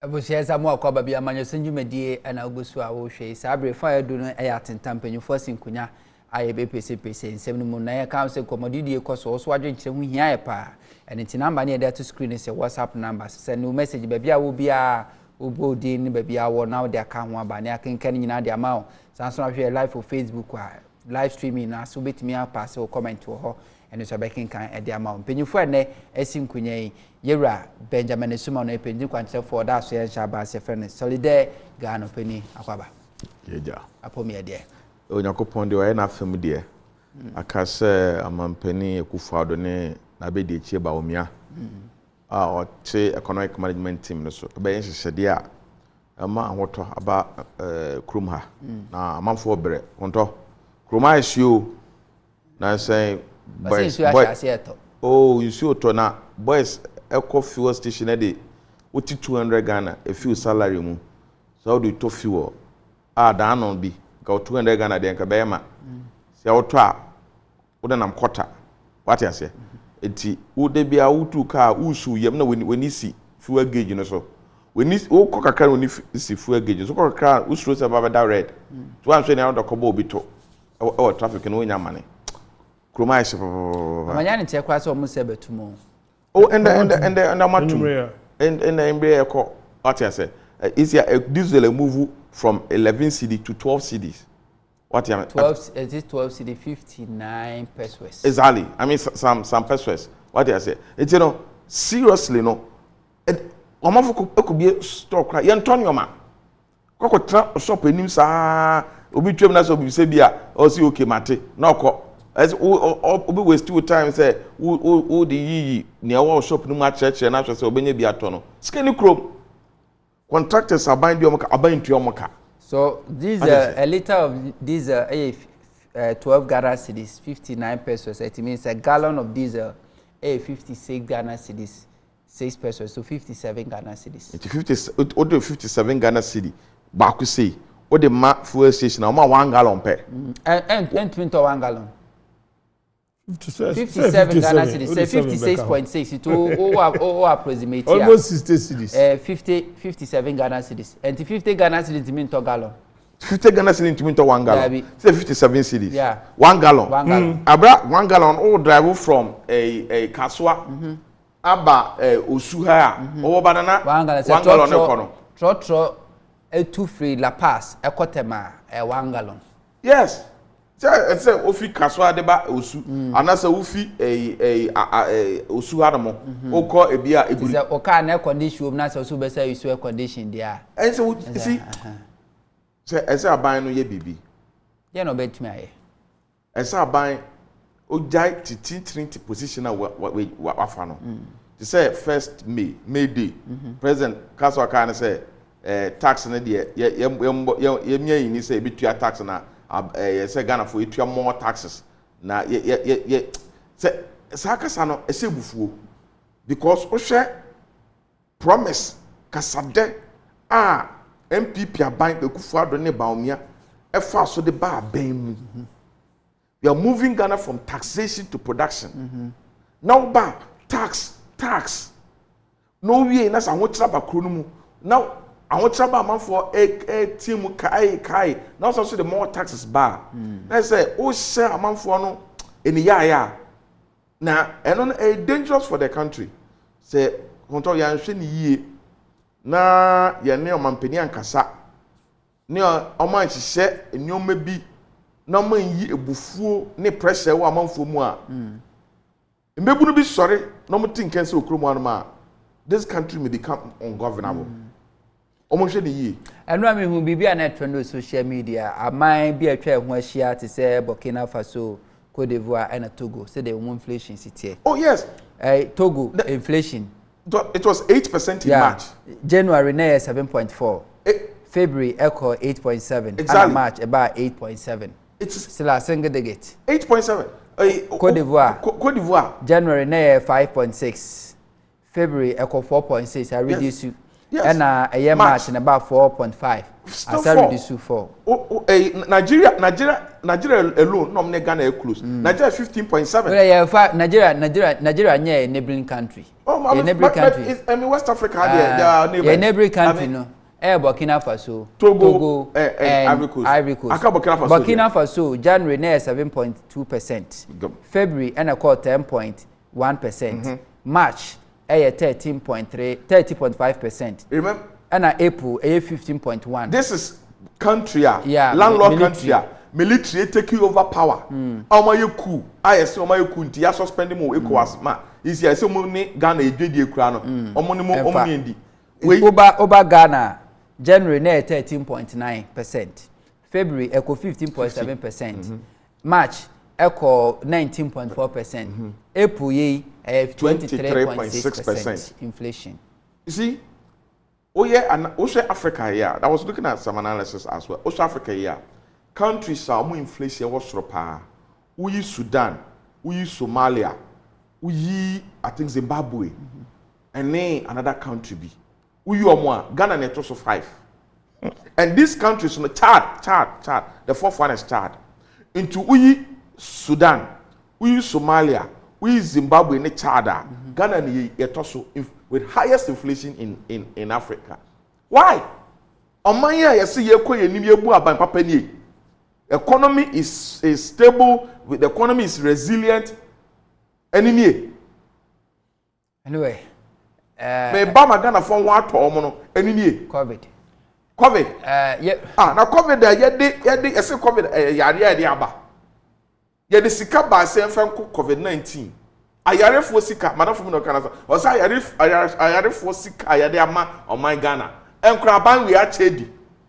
Abusia za mo akwa bia Amanyosem dwumadie ana ogosu a wo hwe sabre fa edu no eya tentampanifo sinkunya aye bepese nsem no mu na ye kan se komodidie koso so adwenkyere hu hia ye pa ene ti number na ye to screen se WhatsApp number send no message ba bia wo bia obo di ni ba bia wo na de aka ho aba ne akenkan nyina de ama wo sanso ahwe live for Facebook live streaming na so betimi pass o comment wo ho ene so bekin kan e de ama wo mpanyifo ene asinkunya yi Yera Benjamin Suma no ependi kwanche for that so yen ba se friend solide Ghana pani akwaba yeja apomi ede Onyankopon de waye na afem de akase amampani ekufado ne na be de chie ba omia o che economic management team no so be yen hyehyede a ama ahoto aba krum ha na amanfo bere honto krum ha hye na say boys oh you see to na boys eco fuel station e dey 200 Ghana a fuel salary mu so do to fuel da no bi ka 200 Ghana de nka be ma se auto a wo de nam kwota what you say enti wo de bia wo tu ka usu yem na weni si fuel gauge no so weni wo kokaka weni si fuel gauge so kokaka usuro se baba da red to an so na do ko bo bi to e traffic no nya mane kroma ise amanya ne tie kwa so mo se betumo. Oh, and Matum. And the Embraer call, what I say, is this will move from 11 CD to 12 CDs. What you 12, it is 12 CD, 59 pesos. Exactly. I mean, some pesos. What I say, it's seriously, no. Could be a stock, right? Antonio, man. Coco trap shop in him, sir. Obi Tremnas of Sebia, or see, okay, Mate, no. As obi waste two times say who the yi near wall shop no match church and after so benye bi atono skinny chrome contractors are buying to your moka. So these a liter of diesel 12 Ghana cedis 59 pesos. It means a gallon of diesel 56 Ghana cedis 6 pesos, so 57 Ghana cedis. It's 57 Ghana cedi back say o the map fuel station o ma 1 gallon per and 1 gallon 57 Ghana cedis, say 56.6. It all approximate almost 60 cedis. 57 Ghana cedis. And 50 Ghana cedis mean to gallon. 50 Ghana cedis mean to 1 gallon. Yeah, say 57 cedis. Yeah. 1 gallon. 1 gallon. Abra 1 gallon all drive from a Kaswa. Aba Osuha. Over banana. 1 gallon. 1 gallon. Trotro two free La Paz. Ekotema 1 gallon. Yes. Say ofi Kaswa deba osu anasa ofi osu haramo okọ ebia eburi say oka na condition na say osu be say isu condition dia and so see say aban no ye bibi ye no betumi aye say aban o jai titi position wafa no they say first May day president Kaswa kan say tax na de ye mia ni say bitua tax na say Ghana for it more taxes na say sakasa no esebufuo because o share promise kasade MPP aban Ekufuado ne baomia e fa so de ba ban mu we are moving Ghana from taxation to production now ba tax no we na sa ho traba kro no mu now I want to man for a team kai. Now also the more taxes bar. Let's say, oh, share a man for no in the year. Now, and a dangerous for the country. Say, control yan shin ye. Na ya near Mampeni and Cassa. Near a man she said, and you may be no man ye a buffo, ne pressure one month for more. And maybe be sorry, no more thing can so cruel. This country may become ungovernable. And I mean, who be a net on social media, I might be a chair when she had to say Burkina Faso, Cote d'Ivoire, and Togo. Say the inflation city. Oh, yes. Togo, inflation. It was 8% in March. January, 7.4. February, echo 8.7. Exactly. March, about 8.7. It's still a single digit. 8.7. Cote d'Ivoire. January, 5.6. February, echo 4.6. I reduce you. and a March and about 4.5. I started this to 4. Nigeria alone, no Ghana close. Nigeria 15.7. Nigeria near a neighboring country. Oh, a neighboring country. I mean, West Africa, they are neighbors. A neighboring country, no. Burkina Faso, Togo, and Ivory Coast. Burkina Faso, January 7.2%. February and a quarter 10.1%. March 30.5%. Remember? And April 15.1%. This is country, landlord country, military taking over power. Omayoku, I say Omayoku, Tia suspending more ECOWAS. Is here so many Ghana JD Krano, Omonimo. Over Ghana, January 13.9%. February echo 15.7%. March echo 19.4%. April 23.6% inflation. You see, and Ocean Africa here. I was looking at some analysis as well. Ocean Africa here, countries are more inflation was ropa. We Sudan, we Somalia, we I think Zimbabwe, and then another country be. We are more Ghana net also 5. And these countries on the Chad. The fourth one is Chad. Into we Sudan, we Somalia, we Zimbabwe and Chad. Ghana net also with highest inflation in Africa. Why? Omanya you see economy is stable, the economy is resilient. Anyway. Me ba magana for one to omo enini COVID yeah na COVID yede ese COVID yare aba yede sika ba se mfa COVID-19 ayarefo sika manafo no kana o sa ayarefo sika yede ama o my Ghana enkura ban we achedi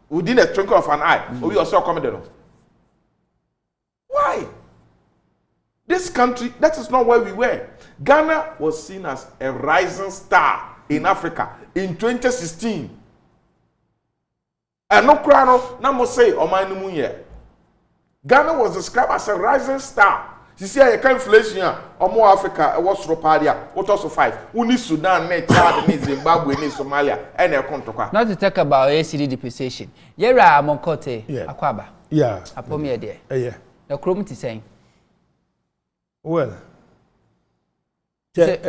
within a twinkle of an eye obi also come there. Why? This country, that is not where we were. Ghana was seen as a rising star in Africa in 2016. And no crano, no more say, oh my no Ghana was described as a rising star. You see, I can't inflation or more Africa, what's Ropadia, what also 5. We need Sudan, Chad, Zimbabwe, Somalia, and a contract. Not to talk about ACD depreciation. Yera Monkote, Akwaba. Yeah. Apomia there. Yeah. The Chrome is saying. Well, when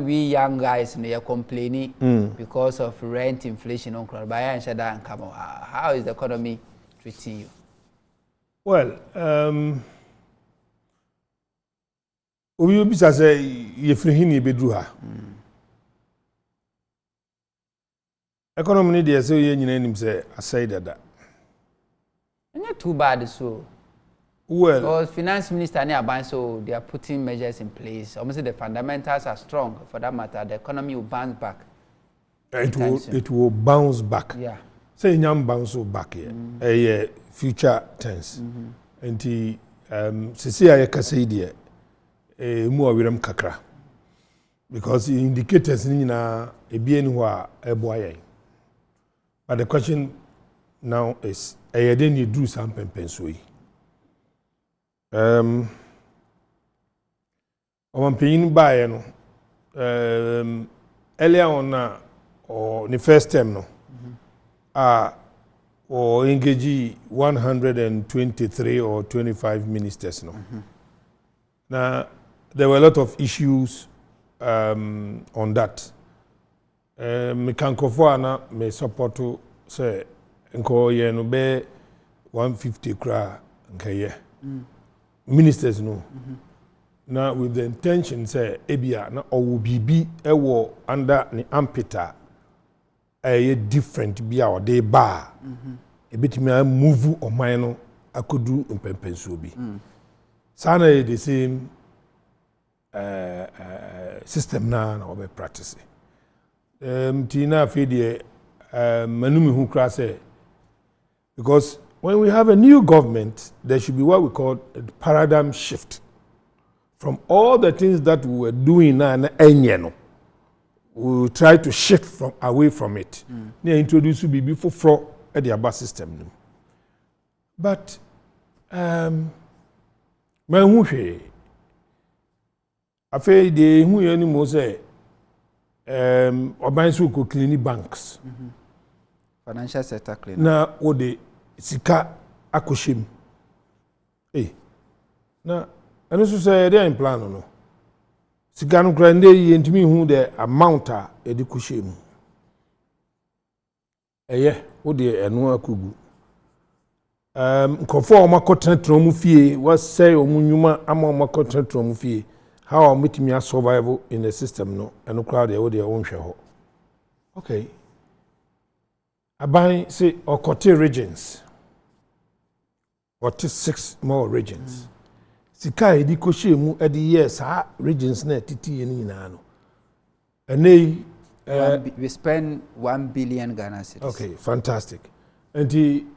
we young guys they are complaining because of rent inflation on how is the economy treating you? Well, we will be say you free bedruha. Economy dey say you nyina say aside that. Not too bad so. Well, because finance minister and so they are putting measures in place. Almost the fundamentals are strong. For that matter, the economy will bounce back. It will bounce back. Yeah. Say nyam bounce back here. Future tense. And the sisi aye kase die mu awiram kakra. Because the indicators ni na ebi eni ho a eboa. But the question now is then you do some pensui. Paying by earlier on or the first term no or engage 123 or 25 ministers no. Now there were a lot of issues on that. Me kankofo me support to say nko ye no be 150 kra nkaye. Ministers no. Now with the intention say ebia na owo bibi ewo under the ampeta different bia o dey ba ebetimi move oman no akodu mpempenso bi sana the same system na obe practice tina fe de manumi hu kra say because when we have a new government, there should be what we call a paradigm shift. From all the things that we were doing now, we will try to shift away from it. They introduce to be before at the bus system. But, Afi de hu ye ni mo say oban so ko clean banks. Financial sector clean. Na wo de sika akohyem. Na eno so say dey in plan no. Sika no kra ndey ye ntimi hu the amount a e de kohyem. Wo de eno akogu. Nkofo omakotenetro mu fie was say omunyuma ama omakotenetro mu fie. How am meeting me survival in the system no and crowd they would own share. Okay. Aban say or Kote regions. What 6 more regions. Sika edi koshi mu edi yes ha regions na titi eni na no. And we spend 1 billion Ghana cedis. Okay, fantastic. And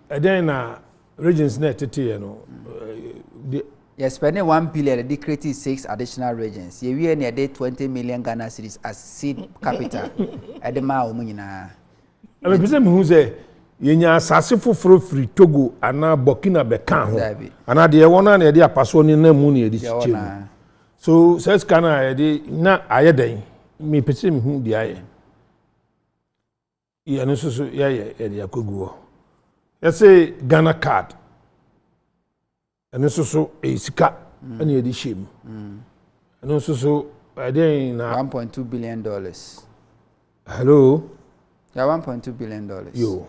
then regions na titi no Yes, spending 1 billion, they created 6 additional regions. We need 20 million Ghana cedis as seed capital at the Mao Munina. I mean, who say, Yenya Sassifo free Togo and now Burkina Bekan. And I dear one and the person in the moon. So says Kana, na ayade, me pesim who the aye. Yanusu, ya Kugu. Let's say Ghana card. And also so a sika and the shame. And also so I didn't $1.2 billion. Hello? Yeah, $1.2 billion. Yo.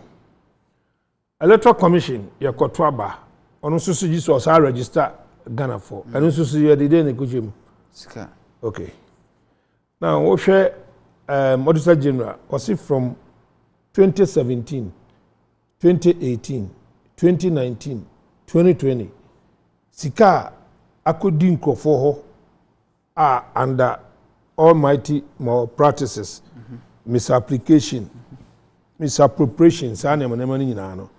Electoral Commission, your Kotwaba. And also so this was our register Ghana for. And also so you didn't go gym. Sika. Okay. Now what share Auditor General was it from 2017, 2018, 2019, 2020. Sika akodi nkofo ho under almighty malpractices, misapplication, misappropriation, sa na money nyina no.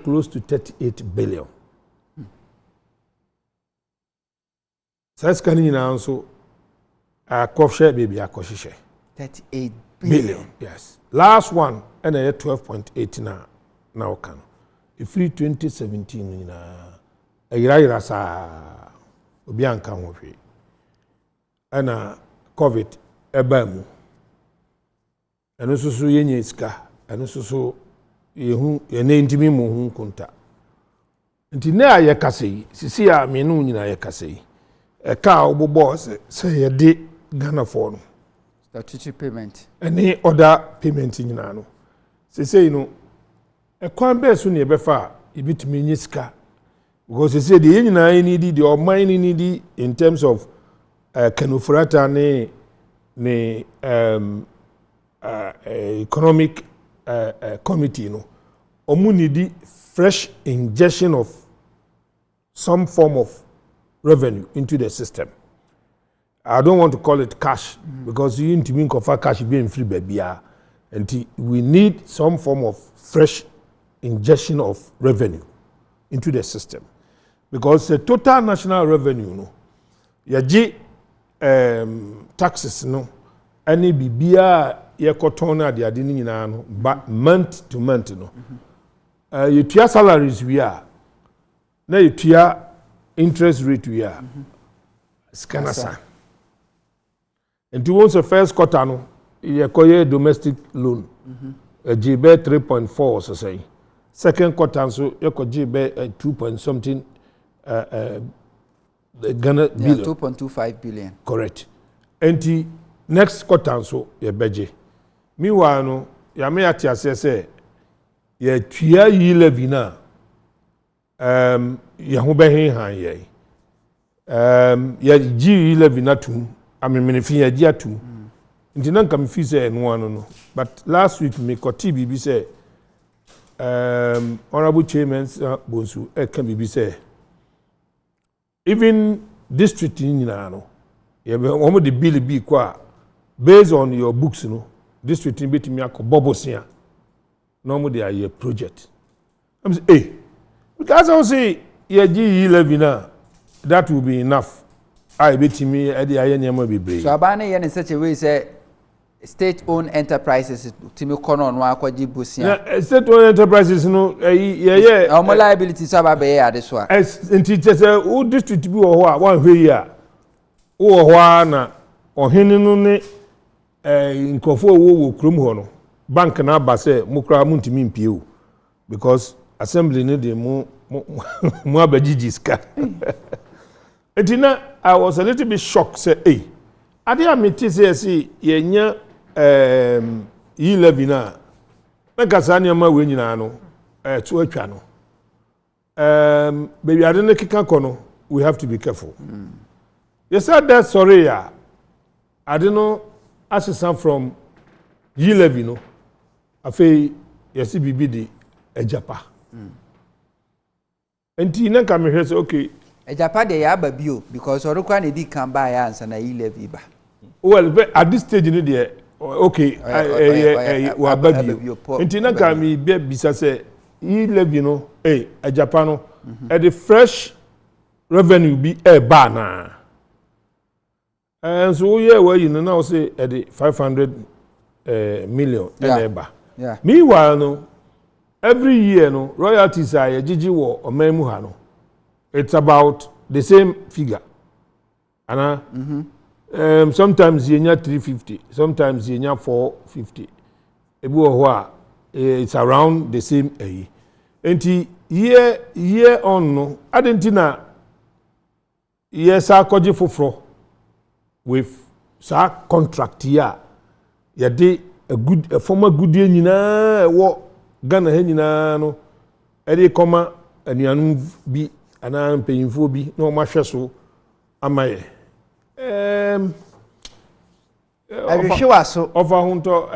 Close to 38 billion. Says kan nyina nso akofhye baby akohye 38 billion. Yes. Last one and 12.8 na okan. Free 2017 nyina ayira sa obi anka ho hwe ana covid eba mu eno susu yenye sika eno susu yehu ene ntimi mu hu kunta nti na aye kasei sisi a menu nyina aye kasei e ka obobo se ye de Ghana for no statutory payment any other payment nyina no sisi no e kwan be so ne e befa ibitimi nyi sika. Because they say the Union need or mining need in terms of Kanufurata ne economic committee no. Omu need fresh injection of some form of revenue into the system. I don't want to call it cash because you need to mean confer cash being free baby. And we need some form of fresh injection of revenue into the system. Because the total national revenue no yaji taxes no any bibia yekoton na de ade ni nyina no but month to month no you tua salaries we are na you tua interest rate we are scanasa and once the first quarter no yekoye domestic loan GB 3.4 so say second quarter so yekoje be 2 point something Ghana billion. 2.25 billion. Correct. And next quarter so ye beje. Meanwhile no ya me atiase say ye tua yi levy na ye ho be hen han ye. Ye gi yi levy na tum amemene fi ye gi atum. Nti na nka me fi say no ano no. But last week me koti bibi say honorable chairman Bonsu can bibi say even district in no, you have the bill be qua based on your books, no district in between me Bobosia. Normally, they are a project. I'm saying, hey, because I say, yeah, G11 that will be enough. I bet me at the INM be brave. So, Abane in such a way, say state-owned enterprises to me corner on Wakwaji Busia. State-owned enterprises, no, yeah. Our liabilities are by this one. As in teachers, who district be or one here. wo ho na ohene no ne nkofo wo krom ho no bank na ba se mukra muntimi mpie o because assembly ne de mu abagigi ska etina I was a little bit shocked say hey ade ameti say yenya E11 na kasa ne ma we nyina no to atwa no baby ade ne keka kono we have to be careful. You said that sorry ya ade no assistant from E11 no afei yesi bibi de Agyapa. Enti na ka me hwe say okay Agyapa de ya babio because orukwa na di kan ba ya ansa na E11 ba. Well, at this stage in there okay wa babio. Enti na ka me be bisa say E11 no Agyapa no the fresh revenue be ba na. And so yeah well you know now say the 500 million eba. Yeah. Meanwhile no every year no royalties are gigi wo omemu ha no it's about the same figure and sometimes yenya 350 sometimes yenya 450 ebi wo ho a it's around the same enti year on no adentina yes akoje foforo with sa contract here ya de a former good year nyina wo Ghana he nyina no ede koma anuanu bi ana mpanyimfo bi na o ma hwe so amaye ahwehwa so ofa hunto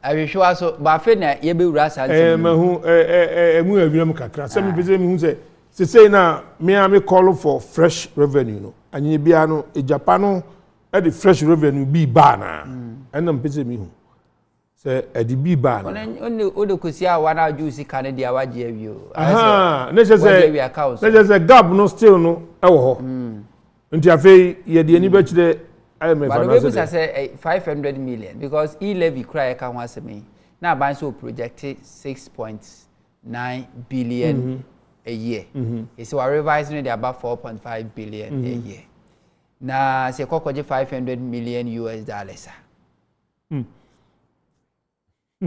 ahwehwa so ba fe na ye be wura santi mahu emu awinam kakra se me pese me hu se say na me call for fresh revenue no anyi bia no Agyapa no ede fresh revenue bi ba na enam pese me hu se edi bi ba na o de kosi a wana juice kan de awaje awio ne se gap no still no e wo ho nti afei ye de ani ba kire IMF na but we say 500 million because E11 cry ka ho asemi na ban so project 6.9 billion a year it's so revising it about 4.5 billion a year na se kokoje 500 million US dollars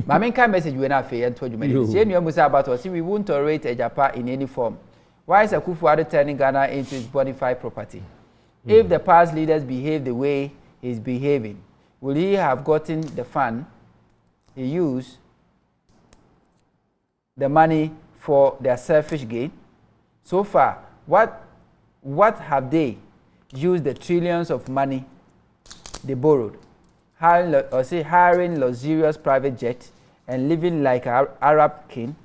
Mamin kind message we na fe and told you many. Say you must about us. We won't tolerate Agyapa in any form. Why is Akufo-Addo turning Ghana into his bona fide property? If the past leaders behave the way he's behaving, will he have gotten the fund he used the money for their selfish gain? So far, what have they used the trillions of money they borrowed? Hiring luxurious private jets and living like an Arab king.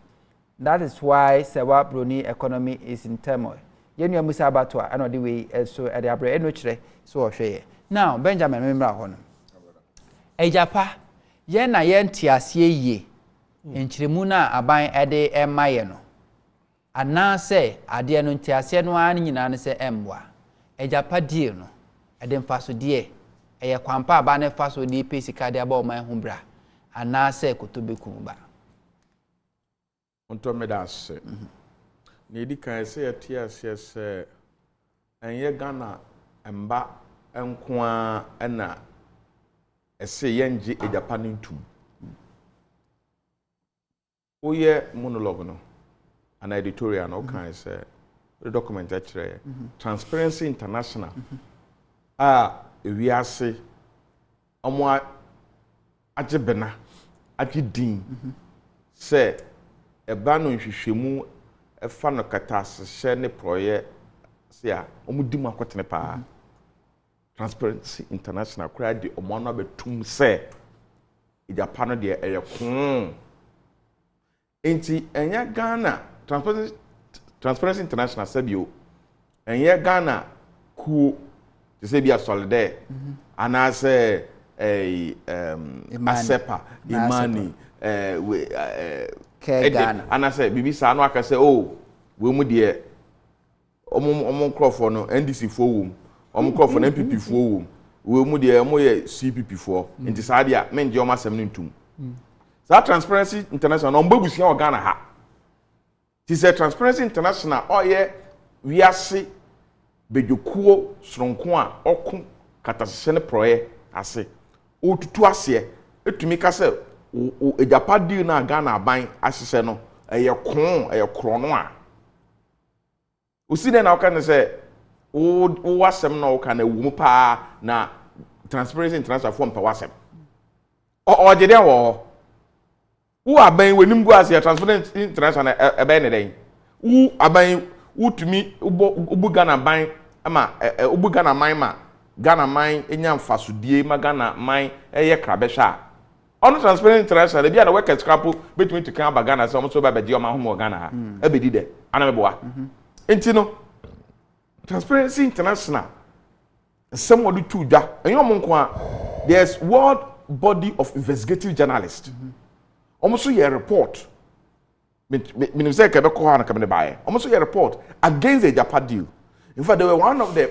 That is why Sewa Bruni economy is in turmoil. Yenu Musa Batwa, another way, so at the Abre Enotre, so share. Now, Benjamin, remember Honor. Agyapa, Yena Yen Tiasie ye, in Chrimuna Abai Ade Mayeno. And now say, Adianun Tiasie no ani in say Mwa. Agyapa dear no, Adam Faso dear. Eya kwampa ba ne fa so di pesika de aba o man hu bra ana se kotobeku ba onto me da se ne di kan se yatia se enye Ghana emba enkoa na ese yenje Agyapa ntum oye monologue no an editorial no kan se the document actually Transparency International ewiase omo agyebena agedin se eba no nhwehwemu efa no katasehye ne proye se a omo dim akotene pa Transparency International kura di omo no betum se Agyapa no de eyekon enti enya Ghana Transparency International sabio enya Ghana ku say be a solid and say Asepa Imani Ghana and I say bibi sa no aka say oh we mu de omo crofo no NDC fo wom omo crofo no MPP fo wom we mu de omo ye CPP fo enti sa dia menje omo asem ntum sa Transparency International no mbabusia o Ghana ha ti say Transparency International oye wiase bedwokuo soronko a ɔko katasese ne proye ase otutu ase etumi ka se Agyapa deal na Ghana aban ahyehyɛ no ɛyɛ krono a osi na ɔka ne sɛ wo wasɛm na ɔka na ewu pa na Transparency International form pa wasɛm ɔgye den wɔ wo aban w'anim gu ase Transparency International ɛbɛn ne den wo aban wotumi ubu Ghana ban ama ubu Ghana man ma Ghana man enya mfasodie ma Ghana man ɛyɛ krabɛhwa on Transparency International bia na workers crapo betumi to kan ba Ghana so so ba be di o ma ho Ghana ha abedi de ana meboa enti no Transparency International some would do dwa enyo mo nko a there's world body of investigative journalists almost a report me say ke be ko ha na kam ne bae almost a report against the Agyapa deal. In fact, they were one of the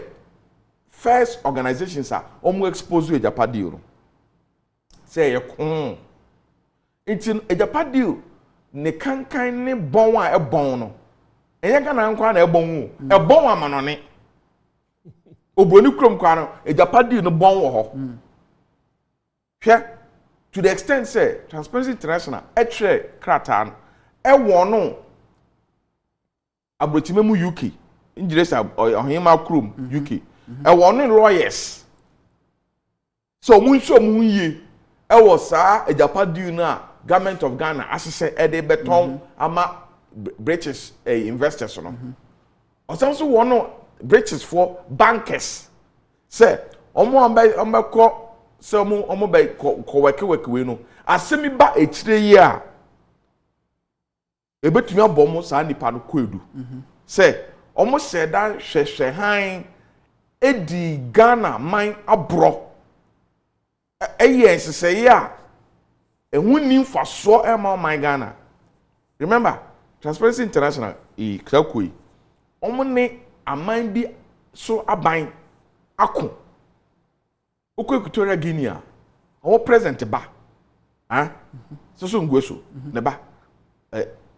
first organizations that almost exposed the Agyapa deal. Say it's in Agyapa deal ne kankan ne bon a bon no enye ka na nkwa na ebon wo ebon amanone obroni krom kwa no Agyapa deal no bon wo ho hwe to the extent say Transparency International etre krata no no abrochimemu UK injiresa ohima krom UK no lawyers so mun show mun ye was Agyapa deal na government of Ghana asese ede beton ama British investors no also one British for bankers say omo ko say omo be ko weke we no asemi ba echire yi a ebetumi abomo sa nipa no koedu say omo seda hwehwe han edi Ghana man abro yes say yeah ehuni mfaso ema my Ghana. Remember Transparency International krakoi omne aman bi so aban ako okwe Equatorial Guinea o president ba so ngweso ne ba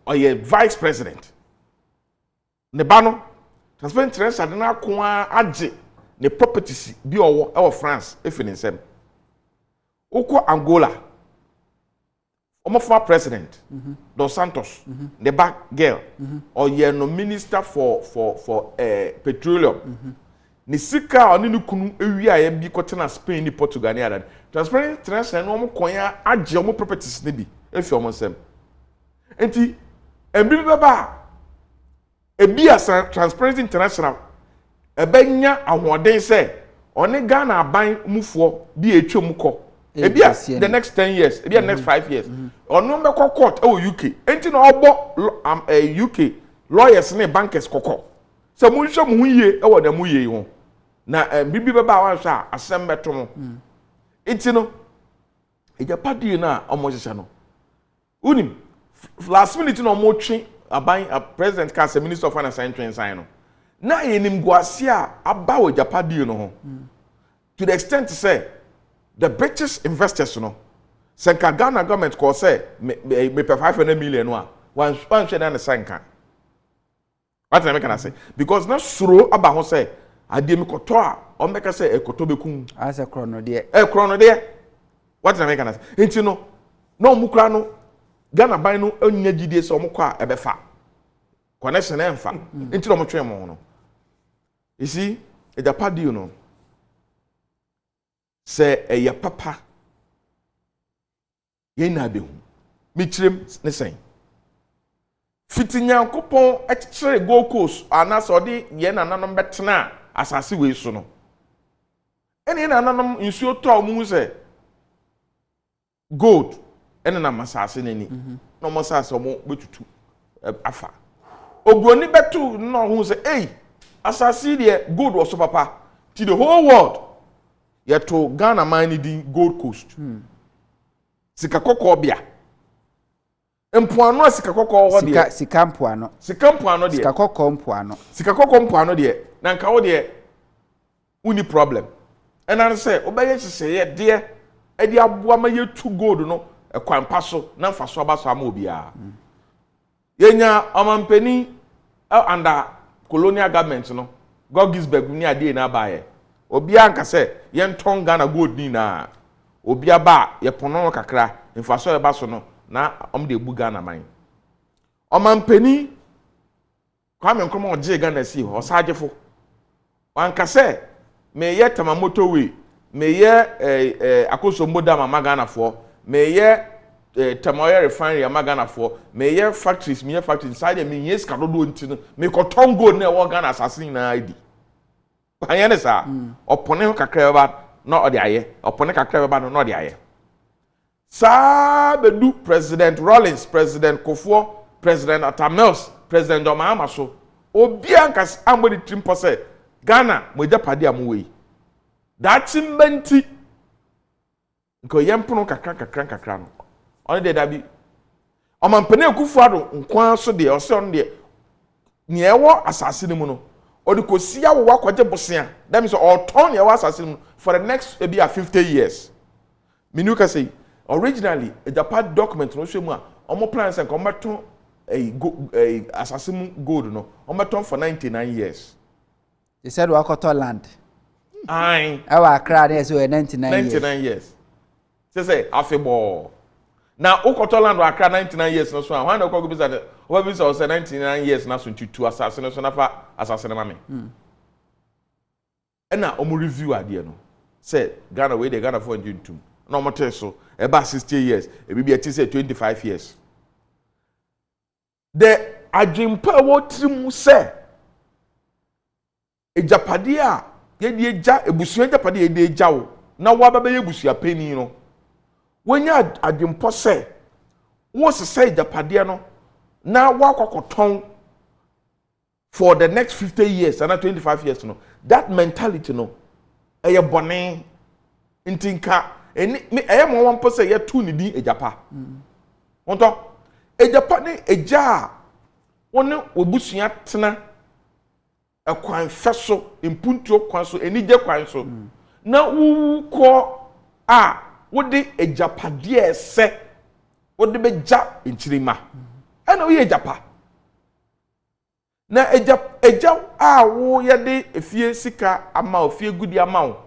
oye vice president ne ba no Transparency International na ko age ne properties bi owo e France efinisem Oko Angola, former president Dos Santos, the back girl, or ye no minister for petroleum. Nisika oni nukunu ewia ye bi kotena Spain ni Portugal ni ada. Transparency International no mo konya age omo properties ne bi efi omo sem. Enti embi baba ebi asa Transparency International ebenya ahoden se oni Ghana aban mufo bi etwom kɔ ebia the next 10 years ebia next 5 years ono be court UK enti na obo UK lawyers ne bankers kokɔ se mu nhwɛ mu yie e wo na mu yie ho na bibi beba wan hwɛ asɛm beto mo enti no Agyapa deal na omo hyehyɛ no unim last minute na omo twe aban president ka se minister of finance and sign no na yenim guase a aba wo Agyapa deal no ho to the extent say the British investors, you know, Senka Ghana government call say me pay 500 million one share na senka. What can I say? Because na suro aba ho say ade me koto a o make say e koto bekum as a chrono there. Chrono there. What can I say? Enti no mu kra no Ghana ban no anya gidie so mo kwa e be fa. Connection e mfa. Enti no mo twen mo no. You see, Agyapa deal no. Say eya papa ye na be hu michirem ne sen fitinyankopon ekire Gold Coast ana so de ye nananom betena asase we so no ene nananom nsuo to mu se gold ene na masase nani no mo sase mo betutu afa obroni betu no hu se asase de gold wo so papa to the whole world yeto Ghana man di Gold Coast sika kokko bia empoano sika kokko wo de sika mpoano de sika kokko mpoano de na nka wo de uni problem ena say obeye hye de e de aboa ma yetu gold no e kwampa so na mfa so aba so ama obia yenya omampani under colonial government no Gogisberg ni ade na bae obi anka se ye nton Ghana gold ni na obi aba ye pono kakra mfaso ye ba so no na om de bu Ghana man omampani Kwame Nkrumah oje Ghana si ho sagefo wanka se me ye tamamoto we me ye akoso moda mama Ghana fo me ye tamoya refinery ama Ghana fo me ye factories side me yes kadodo ntino me ko tongo na wo Ghana assassin na id panyane sa opone ho kakra ba na ode aye opone kakra ba no ode aye sa bedu President Rollins, President Kofo, President Atamels, President Domama so obi ankas ambodi trimpo se Ghana mo japade amwe that mbenti ko yempono kakra no on de dabi omampene Akufo-Addo nkwa so de ose on de ne ewo asase ni mu no odi kosia wo akwaje bosia that means all turn ye asase ni mu for the next maybe 50 years minuka say originally a Japan document no show mu a omo plan say ko meton asase mu gold no ometon for 99 years they said wakoto land aye awa Accra dey so 99 years say afebo na ukoto land wa Accra 99 years no so a wan go bisa de o bisa o say 99 years na so tutu asase no so na fa asase na mame na omo review ade no say Ghana we dey Ghana for ntum na omo tell so eba 60 years e bi be say 25 years the Agyapa wo trim say ejapade a ye die eja ebusu ejapade ye die eja wo na wo ababa ye ebusu apani no wonya adwempo se wo sese ejapade no na wo akokoton for the next 50 years and 25 years no that mentality no eye bone ntinka eni eye mo won se ye tu ni din ejapa wonto ejapa ne eja woni obusua tena ekwan feso impuntuo kwan so enije kwan so na wu ko a wodi ejapade ese wodi beja nchirima ana wo ejapa na eja a wo ye de efie sika ama ofie gudi ama wo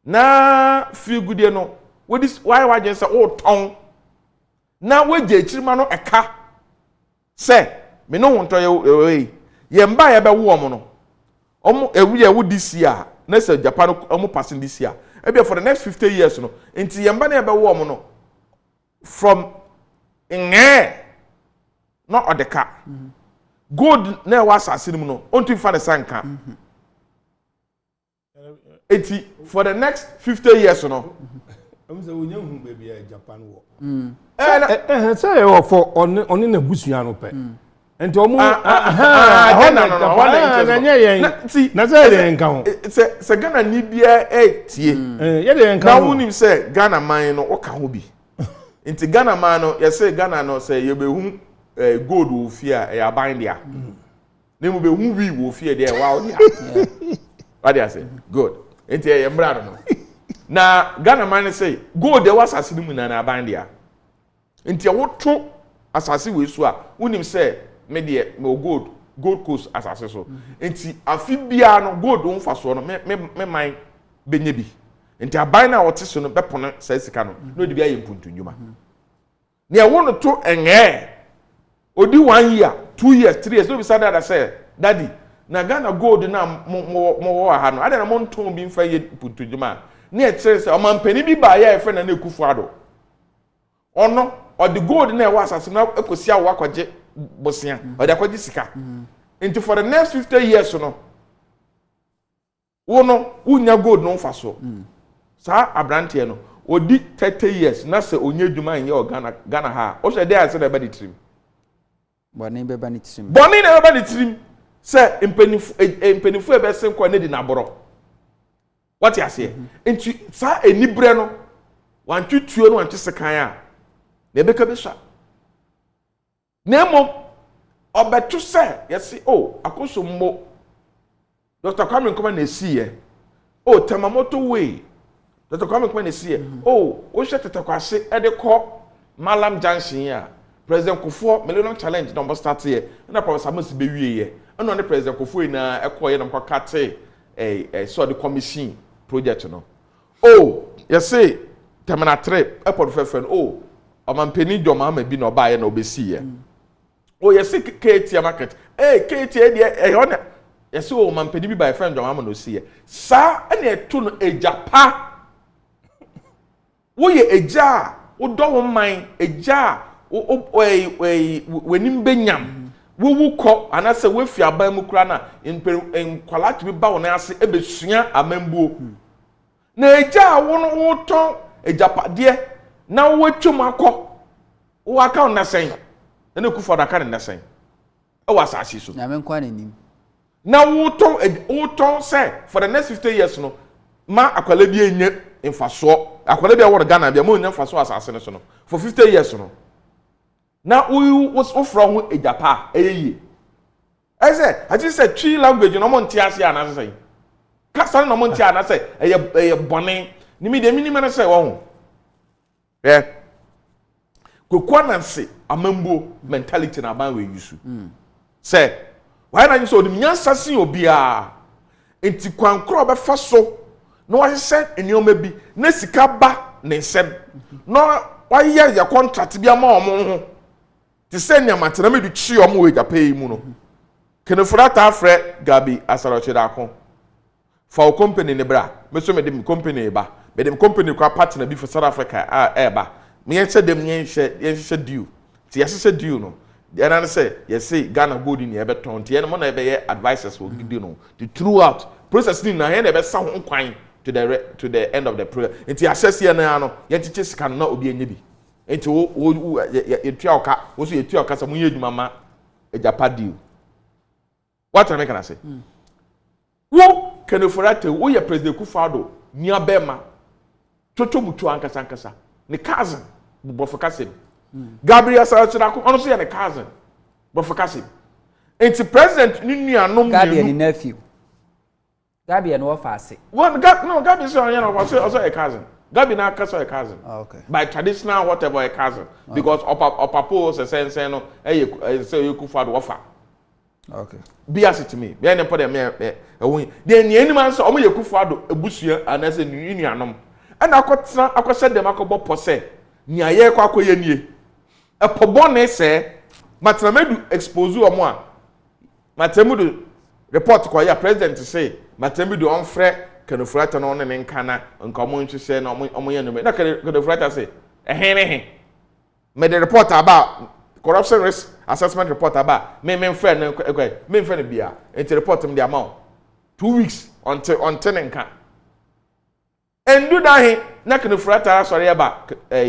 na fie gudi no wodi why waje se o ton na waje nchirima no eka se me no wonto ye mba ye be wo mo no omo ewuye wo this year na se Japan omo passing this year e be for the next 50 years no enti ye mba na ye be wo mo no from nge no odeka gold na was asase mu no onto fa ne sanka enti for the next 50 years no am say wonya hu baby Japan wo say o for on na busua no pe enti omo na say de nka ho se Ghana ni bia tie ye de nka ho na wonim se Ghana man no o ka ho bi enti Ghana man no ye say Ghana no say ye be hu gold wo fia e aban dia na mu be hu wi wo fia dia wa o dia what do you say good enti ye mbra no na Ghana man say gold e was asase mu na aban dia enti wo to asase we so a wonim say me de me gold coast asase so enti afi bia no gold won fa so no me man benye bi enti aban na wote so no bepono sai sika no no de bia ye mpuntu ndwuma ne e won to enye odi 1 year 2 years 3 years no be say that say daddy na Ghana gold na mo ha no ade na mo nton bi mfa ye mpuntu ndwuma ne e kire say o man pani bi ba ya e fe na Akufo-Addo ono o the gold na e wa asase na ekosi awo akwaje bosia o da kwaji sika into for the next 50 years no wono unya gold no fa so sa abrante no odi 30 years na se onye dwuma nye o Ghana ha o se dey ase na ba di trim boni be ba ni trim boni na ba di trim se empenifu e be sen kwa ne di na boro what you say into sa enibre no wan tutuo no wan tsekan a na be ka be sha Nemo obetu se yesi akoso mmo Dr. Kwame Nkrumah na esiye temamoto we Dr. Kwame Nkrumah na esiye o hye tetekwase edeko Malam Junction ya President Kofo Millennium Challenge no start here na Professor Moses be wie ye ɛno ne president Kofi na ɛkɔyɛ nam kwakate so the commission project no you say terminal 3 airport fefen omampeni joma ma bi na obaye na obesi ye you say KT market KT dey hona you say omampeni bi by friend joma ma no si ye sa na eto no Agyapa wo ye eja wo do wo man eja wenim benyam wo wukọ anase we fi aban mu kura na nkwala tbi ba wo na ase ebesua amambuo na eja wo no wo ton Agyapade na wo twem akọ wo aka na sen na ku for da ka na sen e wa asase so na men kwa nanim na wo ton say for the next 50 years no ma akwala bi enye mfaso akwala bi a wo Ghana bi ma onye mfaso asase no so no for 50 years no na wo from Agyapa eyeye I say three language no mo ntiase ana say kasa no mo ntia ana say eye bone ni mi de minimum na say wo kokwananse amambuo mentality na ban we use say why na you so de nyansase obia enti kwankro be fa so no wa say enioma bi na sika ba ne nsem no wa ye ya contract bi ama omo ho ti say ne matena me du chi omo we Agyapa yi mu no kenefura ta afre gabi asarachi da ko for company ne bra me so me dem company ba me dem company kwa partner bi for South Africa ba me yenche dem yenche deal ti yenche deal no the na say say Ghana gold ni e beton ti ene mo na e be ye advisors for gidi no the throughout process ni na he na e be sa ho kwan to the end of the program enti access here na no yenche sika na obi enye bi enti wo etua oka wo so etua oka sa mo ye adwuma ma Agyapa deal. What am I gonna say? Wo kenefurate wo ye president Kufado ni abema toto mutu ankasa ne cousin Bofo Kasim Gabriel Sarachirako ono so ye ne cousin Bofo Kasim enti president ni nuanom Gabriel ni nephew Gabriel no fase one Gabriel so ye no also a cousin Gabriel na kaso a cousin okay by traditional whatever a cousin because opapo se sense no say Kufado wafa. Okay. Be as it to me. Be any put them away. Then any man so omo Yekufado ebusia anase ni nuanom. And akotena dem akobo pose. Ni aye kwa akoye nie. E pobone se matremedu expose omo a. Matremedu report kwa ya president say matremedu onfre kenofurata no ne nka na nka omo nhwehwe na omo ye no me. Na kenofurata say he. Me the report about corruption risk assessment report about me friend bia enti report me the amount 2 weeks until nka and do that he na can frata sorry aba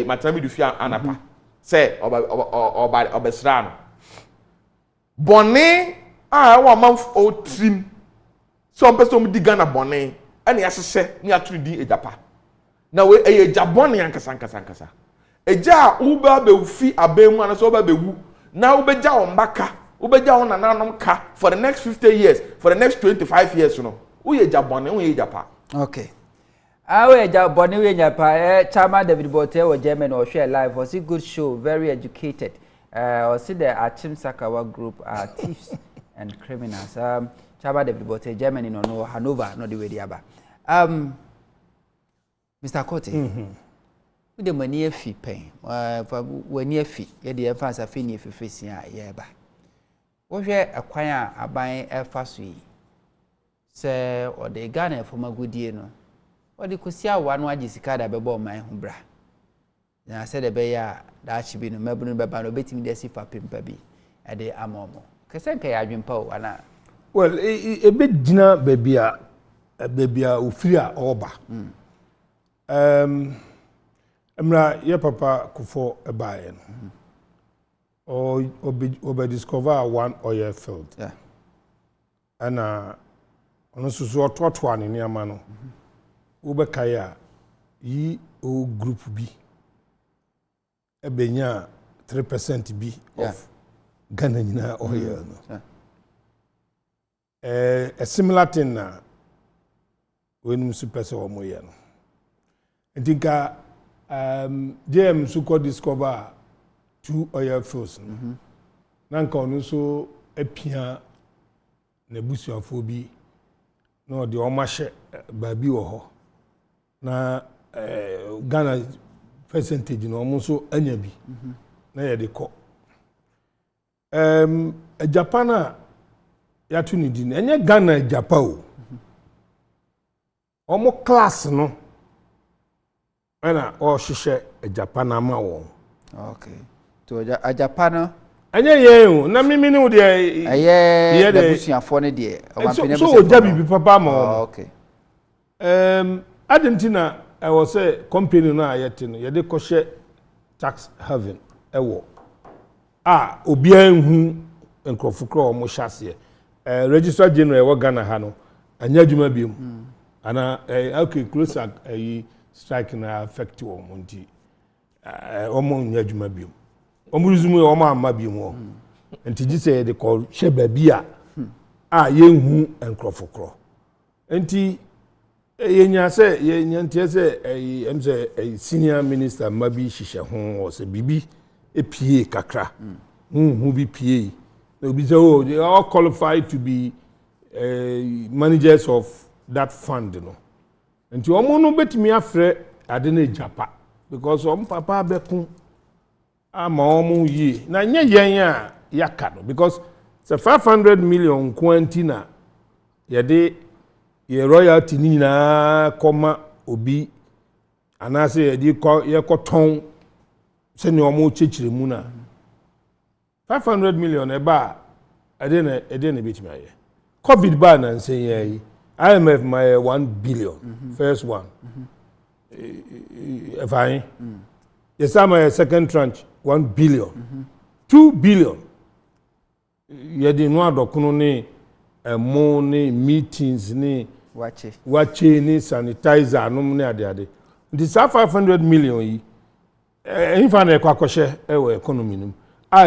matami du fia anapa say obesra no bone wa man o trim so person di Ghana bone and yasese ni aturu di Agyapa na we Agyabone ankasa eja uba be fi abemu anaso uba be wu na ubeja ombaka ubeja on nananom ka for the next 50 years for the next 25 years no we Agyabone we Agyapa. Okay we Agyabone we Agyapa Chama David Bote or German or share live was a good show very educated or see the Achim Sakawa group are thieves and criminals Chama David Bote Germany no Hanover no the way diaba Mr. Kote the money efi pen when ye fi ye the enfance afi ni efefesi a ye ba wo hwe akwan a aban efa so yi se o de Ghana efomagudie no o de kosi awa no agisika da bebo man ho bra na se de be ya da chibi no mabunu be ba no betimi de sifa pempa bi e de amomo kese nka ya adwempa o ana well e be gina bebia ofiri a oba Emra ye papa kufo ebaye no. Or discover one oil field. Yeah. And ono susu ototo ani ni ama no. Ube kaya yi o group B. Ebenya 3% B of Ghana nyina oil no. A similar thing na when super so omoye no. Ntinka James Suko discover 2 oil fields. Nanka onu so epia na busuafo bi na de omahye baabi wo ho na Ghana percentage no omo so anya bi na ye de ko Japan a ya tu ni din enye Ghana Japan o omo class no ana o hwehwe Japan ama wo okay to Japan no enye ye o na mimi ni wo de aye de busuafo ne de so o jabi bi papa ma o okay Argentina I was say company no ayete no ye de kohye tax haven ewo obi anhu enkrofukro o mo hyase registrar general wo Ghana ha no anya adwuma biem ana okay close strike na affect wo monti o mo nya adwuma biem o mo resume o ma amma biem o enti gi say de call hye baabi a yenhu enkrofukro enti yenya se yenya ntie se em se senior minister mabi hihye ho o se bibi epie kakra hu bi pie no be so they are all qualified to be managers of that fund no nti omo no betimi afre ade na Agyapa because papa bekun ama omo yi na nye yen a yaka no because it's 500 million kwantina yede ye royalty ni na koma obi anase yede ye koton se ne omo chechire mu na 500 million eba ade na betimi aye covid ban na nsen yi IMF my 1 billion first one fine yes my second tranche 1 billion 2 billion yede no adokono ne emo ne meetings ne wache ni sanitizer anum ne ade this 500 million yi infa na kwakoshe ewe economy num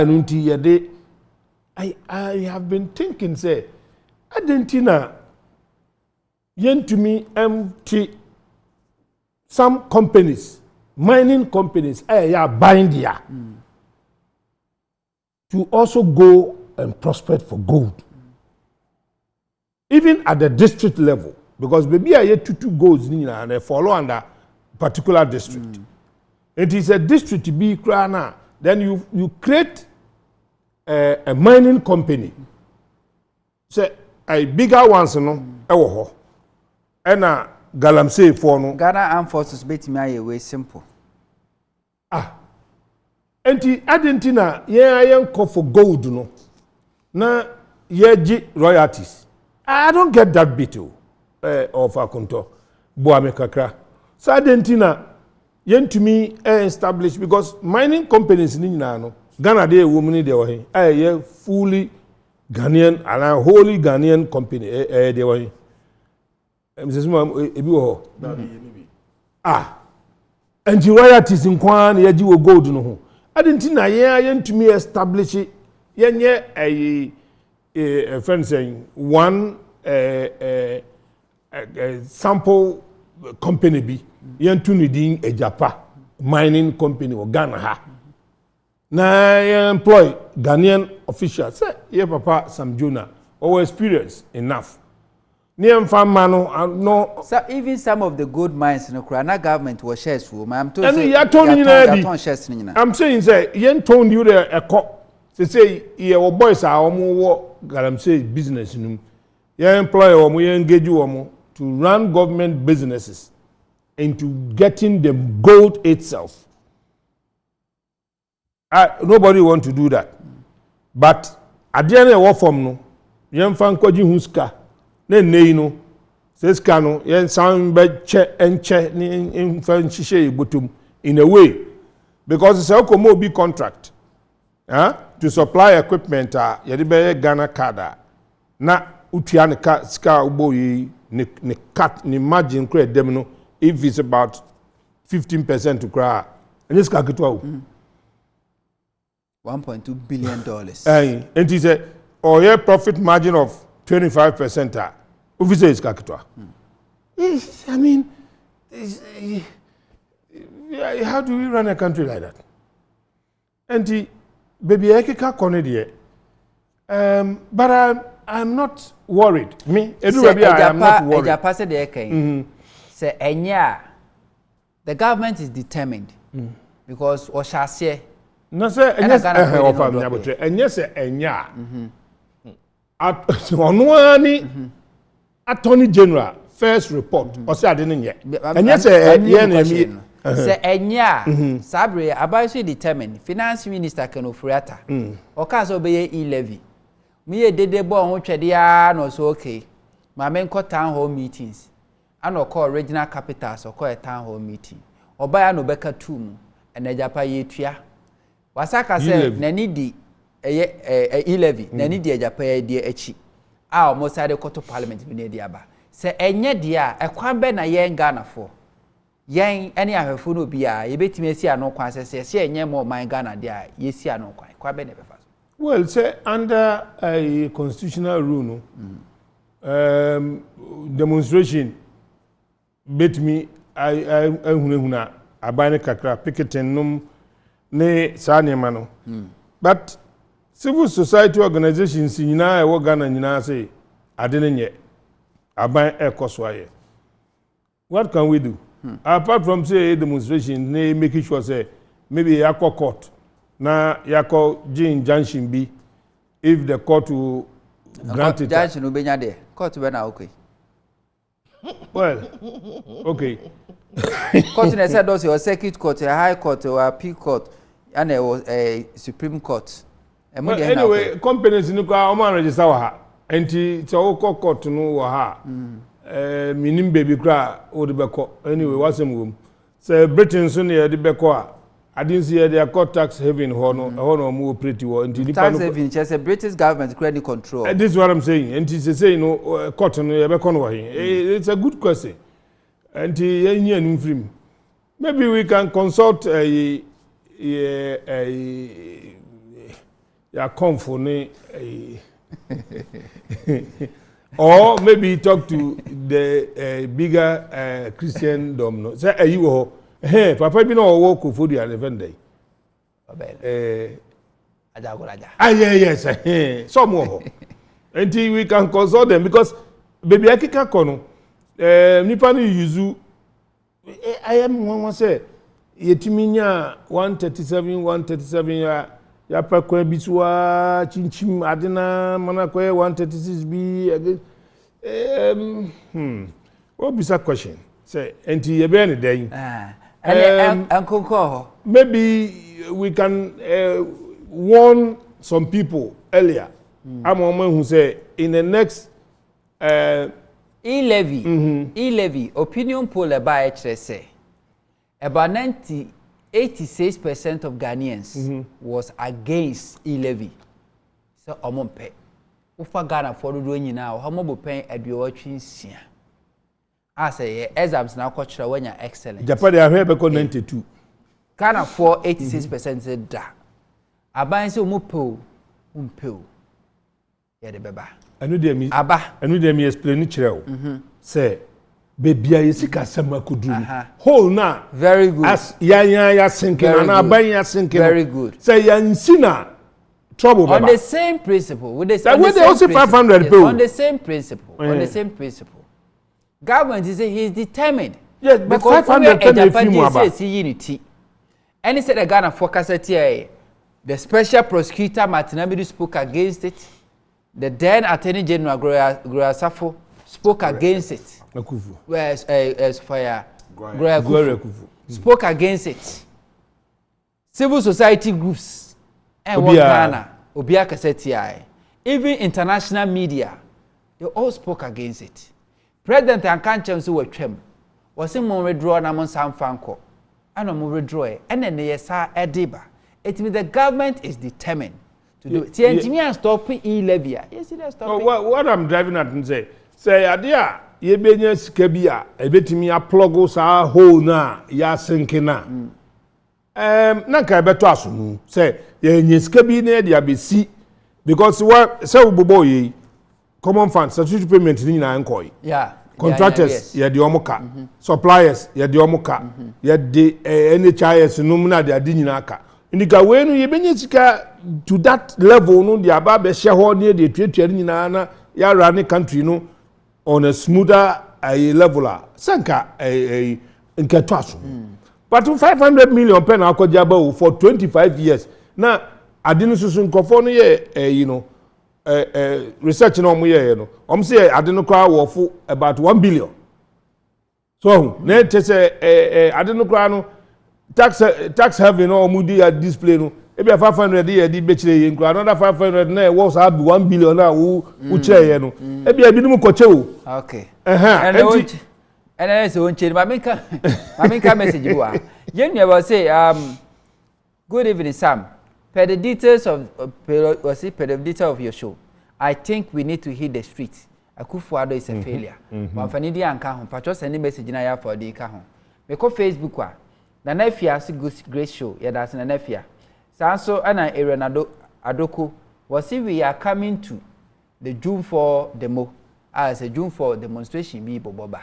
nunti yede I have been thinking say Argentina yentumi empty some companies mining companies ya bind ya to also go and prospect for gold even at the district level because baby are yet to goals and they follow under particular district it is a district to be krana then you create a mining company say a bigger ones no ewo ho ena galamsey for no Ghana Armed Forces betimi aye way simple enti Argentina yen call for gold no na yeji royalties I don't get that bit of akonto boame kakra so Argentina yentumi establish because mining companies ni nyina no Ghana dey woman dey wo he fully Ghanaian and wholly Ghanaian company dey wo he Mrs. ebi wo and royalties in kwan yeji wo gold no ho Argentina yentumi establish yenye a friend saying one sample company bi yentu ni din Agyapa mining company or Ghana ha na employ Ghanaian officials say ye papa Sam Jonah or experience enough near farmer no so even some of the gold mines in Ukraine government was shares for I'm told say I'm saying say yen told you the say your boys are almost galamsey business num you employ or you engage you to run government businesses into getting the gold itself. Nobody want to do that. But at the end of the form no yen fan kwaji huska ne no say ska no yen sound be che enche ni fan hihye ibotum in a way because it's a komo bi contract to supply equipment yede be Ghana card na utua ne ka ska ubo yi ne cut ne margin kra dem no if it's about 15% to cry and this ka ketwa $1.2 billion and he said or your profit margin of 25% if it's ka ketwa I mean how do we run a country like that and he baby ekeka kone de but I'm not worried. Me, I am not worried. Agyapa said the king. Say enya, the government is determined because or shall say. No sir, and yes, enya. Attorney General first report or say I didn't yet. And yes, say enya sabre about determined finance minister Kenofriata or cause obey e-levy. Me dede bo ho twede a no so okay. Ma men ko town hall meetings. And or call regional capitals or call a town hall meeting. Or buy no beka tum and Agyapa ye tua. Wasaka say na need e-levy na need Agyapa ye die echi. Ah mo side ko to parliament bi na die aba. Se enye dia ekwan be na yen Ghana for. Yen any ahwefo no bia ye betimi asi ano kwan se enye mo man Ghana dia ye si ano kwan. Kwa be na be fa. Well, say under a constitutional rule, demonstration bet me I huna abane kakra picketing num ne sane mano. But civil society organizations nyina e wo Ghana nyina say adene nye aban ekoswaye. What can we do? Apart from say demonstration, ne making sure say maybe yakọ court. Na yako injunction be if the court will grant it. Injunction will be there. Court will na okay. Well, okay. Court in said also a circuit court, a high court, or a appeal court, and a supreme court. Well, anyway, companies in the car register ha. Enti so court no ha. Minim baby cry or the beko. Anyway, what's the room? Say Britain soon near the beko. I didn't see their court tax having honor move pretty well. Tax having just a British government credit control. This is what I'm saying. And it's saying no court no it's a good question. And maybe we can consult a comfort or maybe talk to the bigger Christian no. Say you hey, Papa be no work for the event. Yes. Some more. Until we can consult them because baby akika kono. Nipa ni yuzu. I am one say. Yetiminya 137 ya pa kwa biswa chinchim adena mana kwa 136 bi again. What be that question? Say until you be any day. Maybe we can warn some people earlier. I'm a man who say in the next e-levy opinion poll about HSA about 86% of Ghanaians was against e-levy. So omompe ufa Ghana for do nyina o homo bo pen aduowatwe nsia. I say exams now coach when you're excellent. Japan they have 92. Ghana for 86% said da. Aba nse umpo. Yeah the beba. Anu dey me. Aba. Anu dey me explain chire. Say baby a yesika sama kuduru. Whole na. Very good. As ya sinking and aba ya sinking. Very good. Say ya nsina trouble baba. On the same principle. With the same 500 yes, on the same principle. On the same principle. Government is he is determined. Yes, but 500 says unity. And he said the Ghana focus here. The special prosecutor Martinamidu spoke against it. The then Attorney General Gloria Safo spoke against it. Whereas Gloria spoke against it. Civil society groups and Ghana Obia Kaseti. Even international media, they all spoke against it. President Ankancham so wetwem was in more withdraw na mon sam fanko and more withdraw and then yes ediba. It means the government is determined to do it. The engineer stop e-levy. Yes, it stop. What I'm driving at and say adia ye benye skabia e betimi a plug sa hole na ya sinking na. Na ka beto asunu say ye nyeskabi na dia besi because what say ubobo ye common funds, statutory payment ni na nkoi. Yeah. Contractors, yeah, the omoka. Suppliers, yeah, the omoka. Yeah, the NHIS, no na de adi nyinaka. indika we no ye benye sika to that level no the aba be share ho ne de tuatua nyina na ya run country no on a smoother level sanka nke to aso but 500 million pen akoja ba for 25 years na ade no susu nkofo no ye research no mo ye no say ade no kwa worth about 1 billion so na te say ade no kwa no tax heaven no mudi at display no e be 500 ye di bechire ye nkwa another 500 na was have 1 billion na wo chire ye no e be abi no ko che o okay and I say on change maminka message wa you never say good evening Sam. Per the details of per the detail of your show, I think we need to hit the street. Akufo-Addo is a failure. Manfani di anka ho. Pacho send message na ya for di ka ho. Me ko Facebook wa. Na nafia si great show. Ya da na nafia. Sanso ana Erenado Adoko was if we are coming to the June 4 demo. As a June 4 demonstration bi boboba.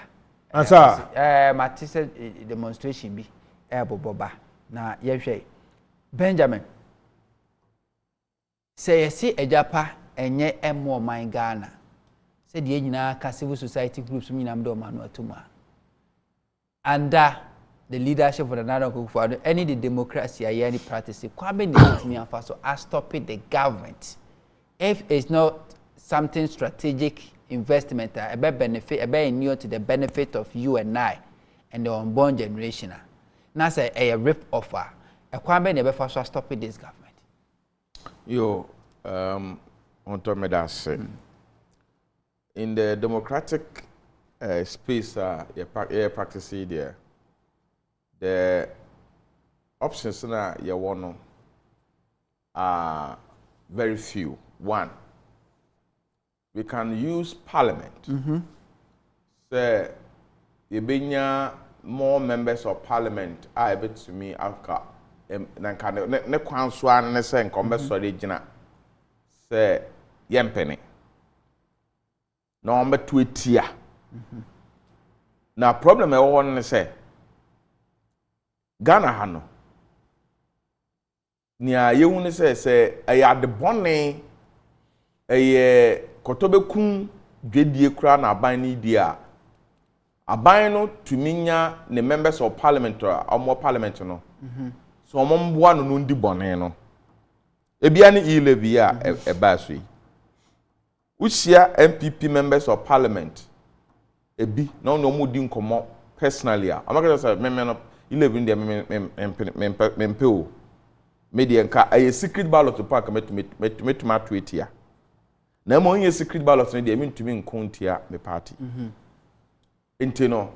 Asa matise demonstration bi boboba. Na yehwe Benjamin say yesi Agyapa enye emo man Ghana say die nyina ka civil society groups nyina mdo manu atuma under the leadership of the Nana Akufo-Addo any the democracy any practice kwabe ne afa so stopping the government if it's not something strategic investment a benefit a near to the benefit of you and I and the unborn generation na say a rip offer a kwabe ne be fa so stopping this government. Yo, on to me that say, in the democratic space, you practice there. The options na you want are very few. One, we can use parliament. Say, you bring more members of parliament are able to me after. Ne kwanswa ne se nkombe sori gina se yempene na ombe tuetia na problem e wo ne se Ghana ha no ni ayehu ne se aya de bone eye kotobekun dwedie kura na aban ni dia aban no tuminya ne members of parliament or parliament no so momboa no ndi bone no ebia ne e-levy a ba so yi usia MPP members of parliament ebi no no mudi nkomo personally amaka say me no e-levy ndi me o media nka a secret ballot pack metuma tweetia na mo onye secret ballot no dey mentumi nkontia me party enti no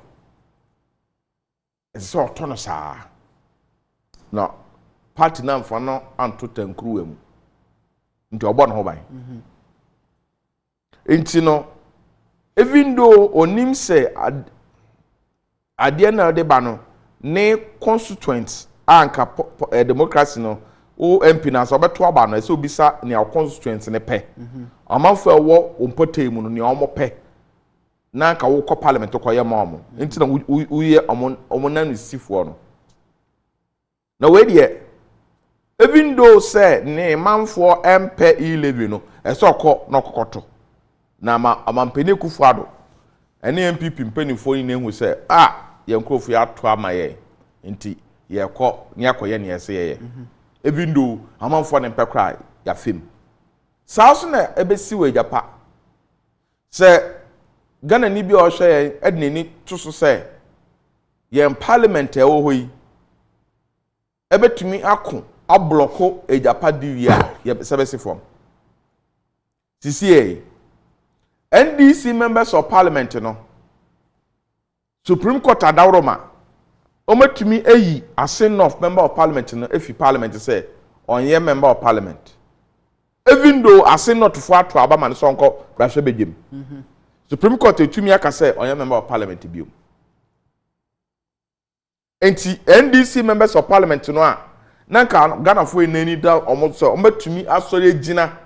so otono saa no party na mfa no anto tankru emu nti obo no ho ban enti no even though onim say ade na de ba no ne constituents anka democracy no o MP na so beto aba no so bisa ne constituents ne pe amanfo ewo ompotai mu no ne omo pe na nka wo ko parliament ko ye ma omo enti na uye omo na no sifo no na we de even though say ne manfo MP e-levy no eso ko no kokoto na amampeni Akufo-Addo ene MPP mpanifo ni nehu say ye nkrofo ya to amaye nti ye ko ne akoye ne yese ye even though amanfo ne mpekra ya fem saso na ebesi we Agyapa say Ghana ni bi o hwe edne ni to so say ye parliament e wo hoyi ebetumi ako abloko Agyapa diwia ye sebesi form CCA NDC members of parliament no Supreme Court adawroma ometumi eyi asin of member of parliament no efi parliament say onye member of parliament even though asin not for ato abama no sonko brahwe begem Supreme Court etumi aka say onye member of parliament biom enti NDC members of parliament no a nanka Ghana fo enani da omoso ometumi asori gina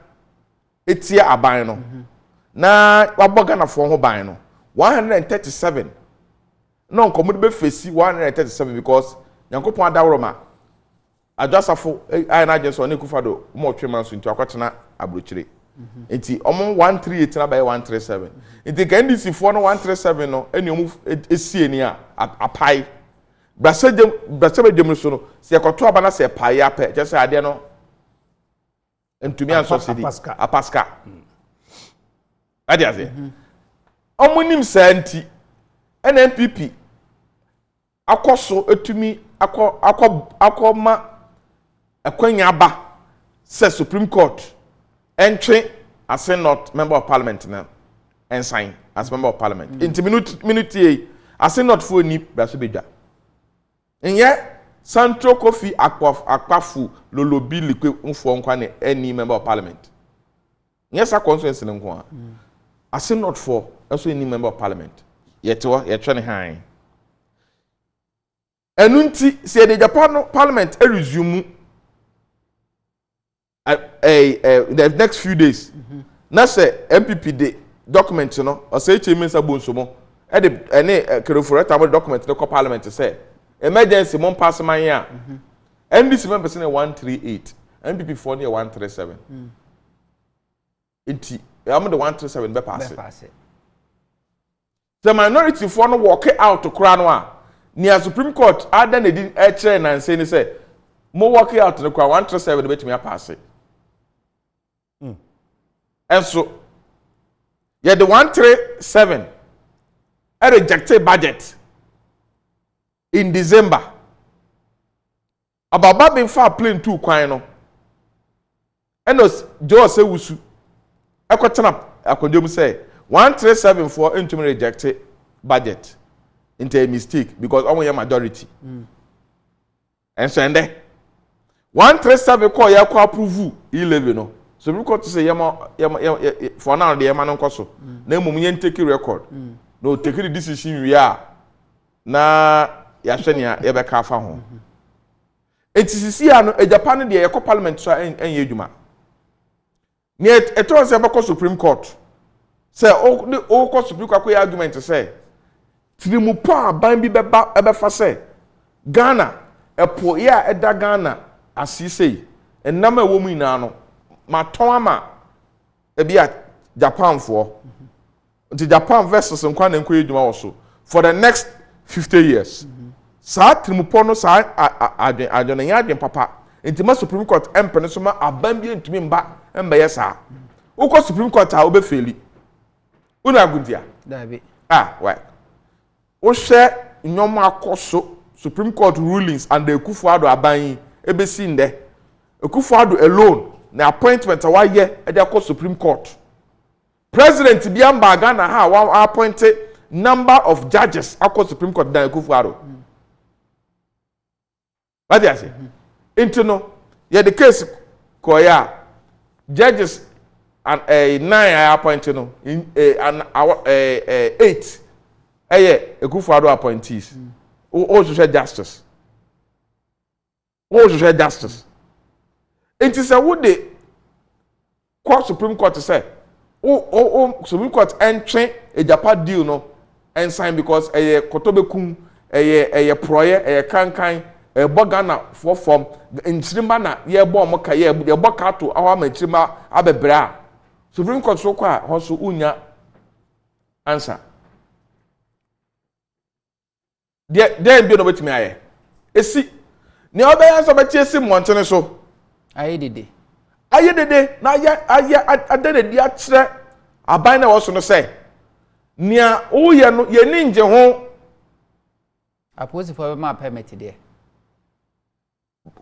etia aban no na wabo Ghana fo ho ban no 137 no nkomo be fesi 137 because Nyankopon adawroma adwasafo ai na agye so ne kufa do mo twema so nti akwatena abrochire enti omo 138 na by 137 enti ka NDC fo no 137 no eni omo esie ni a apai brasebedem so no se ekoto aba na se pai ape je se ade no entumi anso sidi apaska ade ase omo nim santi NNPP akoso etumi akoma akwanya ba say Supreme Court entry as a not member of parliament now and sign as member of parliament into minute as a not for ni brasebedwa enye Central Kofi akpafu lolobi likwe mfo nkwa ne any member of parliament yes a constituency nko as a not for also any member of parliament yeto ye twa ne han enunti se the Japan parliament resume the next few days na say MPP de document no o say chemensa bonsomo e de ene kereforeta mo document no parliament say emergency mon pass man ya NDC members na 138 MPP for near 137 enti am the 137 be pass the minority for no walk out to kra no a near Supreme Court ada na din e kire na say ni say mo walk out no kra 137 betimi pass and so yeah the 137 a rejected budget in December ababa been far plane 2 kwan no and os Joe say wusu ekotena akodom say 137 for into rejected budget into a mistake because only a majority and so and there 137 call ya ko approve 11 no so we got to say for now the yama no koso na mum yen take record no take the decision we are na ya hwe ne ya be ka fa ho etisi ano Agyapa de yakọ parliament so enye adwuma ne eto se be ko Supreme Court say o ko Supreme Court ko argument say tirimu pa ban bi beba ebe fa say Ghana epo ya eda Ghana asisei enama ewo mu ina no maton ama ebia Japan for the Japan versus nkwa na nkwa edwuma wo so for the next 50 years sa trimupo no sa adwene ya adwen papa intima Supreme Court empene so ma aban bi ntumi mba yesa ukọ Supreme Court a obefeli una agundia dabi why o share nyom akoso Supreme Court rulings and the Akufo-Addo aban ebesi nde Akufo-Addo alone na appointment a waye e dey call Supreme Court president biamba Ghana ha wa appointed number of judges across Supreme Court than Akufo-Addo what do you say into no yeah the case koya judges and 9 appointed no in 8 Akufo-Addo appointees o social justice it is a would the court Supreme Court to say Supreme Court entry Agyapa deal no and sign because kotobekum proye kankan Ghana for form nchirima na ye bo mo ka ye bo ka to awa manchirima abebra Supreme Court so kwa hoso unya answer there be no betimi aye esi ne obeya so beti esi montene so aye dede na aye adede a kire aban na wo so no say nia wo ye no ye ni nje ho apposi for ma permit there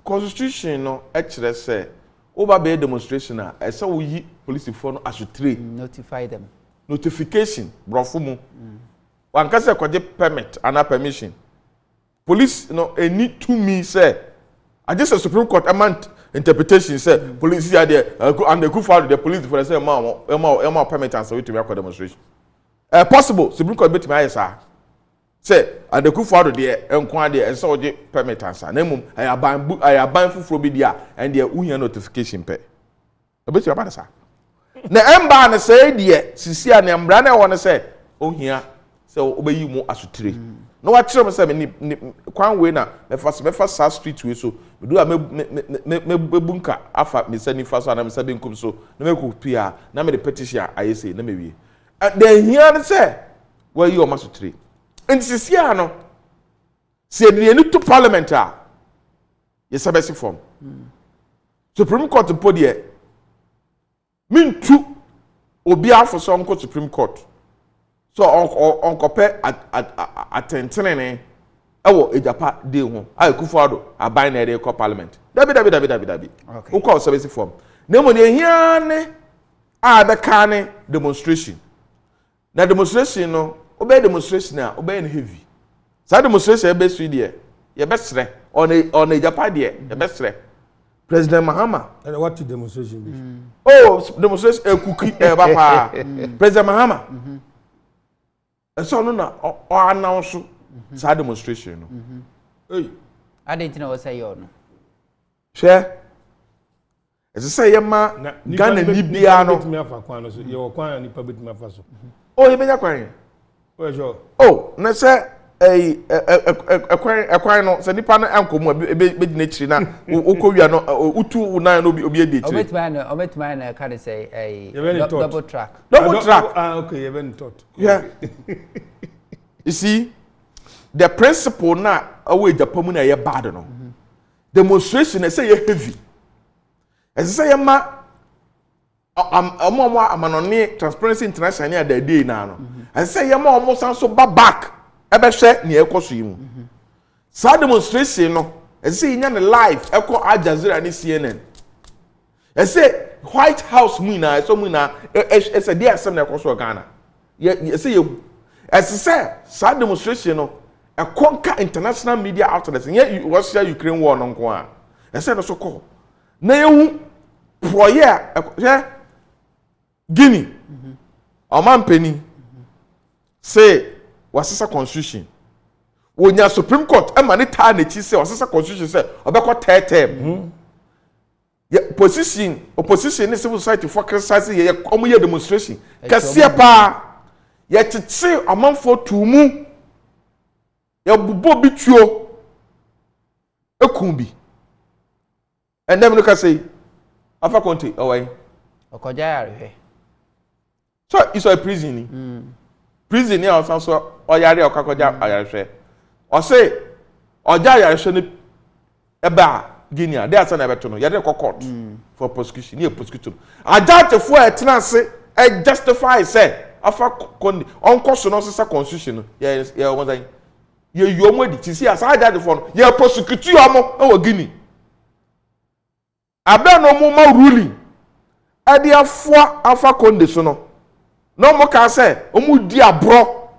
constitution no e kire say over be demonstration a e say wo yi police for no asutire notify them notification brofo mu wan ka say kwaje permit and permission police no any to me say I just a Supreme Court amount interpretation say police are there and the Akufo-Addo the police for say ma permit and so to make a demonstration possible Supreme Court bet me ayesa say and the Akufo-Addo there enkwa there and so the permit answer na mum ayaban fufuro bi dia and there unya notification pe obeti aba sa na emba na say there sisi a na mbra na won say ohia say obeyi mu asutire no wa kyerɛ me sɛ me kwan we na me fa street we so me do a me bunka afa me sani fa so na me sa benkum so na me ko pia na me de petition ayese na me wie the here ne sɛ wa yi o ma so tire ntisia no se de ni to parliament a ye sabesi form Supreme Court podie mintu obi afo so onko Supreme Court so onkope atentene ewo Agyapa dey ho Akufo-Addo aban na dey parliament dabi okay uko sabesi form na mo ne hia ne a be ka ne demonstration na demonstration no obey demonstration na obey no heavy sa demonstration e be so dey ye be sre on Agyapa dey ye be sre President Mahama. And what demonstration be? Oh, demonstration cookie bapa. President Mahama. And so no na announce sa demonstration no. Hey. I didn't know what say you no. Share. As I say yema Ghana ni bia no. Me afa kwan no so. Ye wo kwan ni pa betimi afa so. Oh, ye benya kwan. Oh, sure. Oh, na say ekwan no se nipa no ankomu be di na chiri na ukowia no utu na no obi e di chiri ometima na ka dey say double track okay you been taught yeah you see the principle na awe Agyapa mu na ye bad no demonstration na say ye heavy as say ye ma amanoni Transparency International na da day na no as say ye ma omo san so back ebe hwe ne ekoso yimu sa demonstration no ese yinya ne live eko Al Jazeera ni CNN ese White House mu na so mu na ese dia asem na ekoso Ghana ese ye ese sa demonstration no ekonka international media outlets nye Russia Ukraine war no nko a ese no so ko na yehu proye Guinea omampeni say wasesa constitution wonya Supreme Court ema ne taa na chi say wasesa constitution say obekọ term opposition ni civil society for criticize ye omo ye demonstration kase pa ye tete amanfo tumu ye bubo bituo ekun bi endem no ka say afa konti owai okoja yare so iso a prison ni prison ni awon so oyare okakoja ayarehwe o say oja ayarehwe ni eba Guinea dey asa na beto no yare court for prosecution ni prosecutor ajatefo etenase e justify say afa kondi onkoso no sesa constitution ye won say ye yomodi ti si asa ajatefo no ye prosecute yomo e wo Guinea abia no mo ma ruling ade afa kondi so no mo ka say omu di abro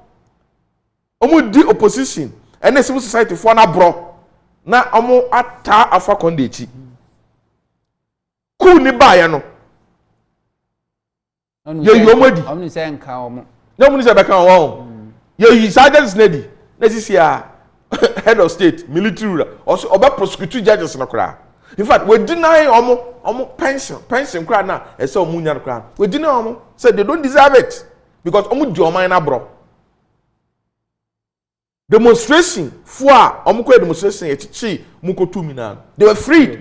omu di opposition and civil society for na bro na omu ata afa konde echi ku ni baye no ye yomodi omni say nka omu na omu ni say be kan won ye yi sergeants nedi na sisi a head of state military ruler also oba prosecute judges na kra in fact we deny omu pension kra na ese omu nya kra we deny omu say they don't deserve it because omu di oman na bro demonstration for omukwe demonstration echichi mukotu mina they were freed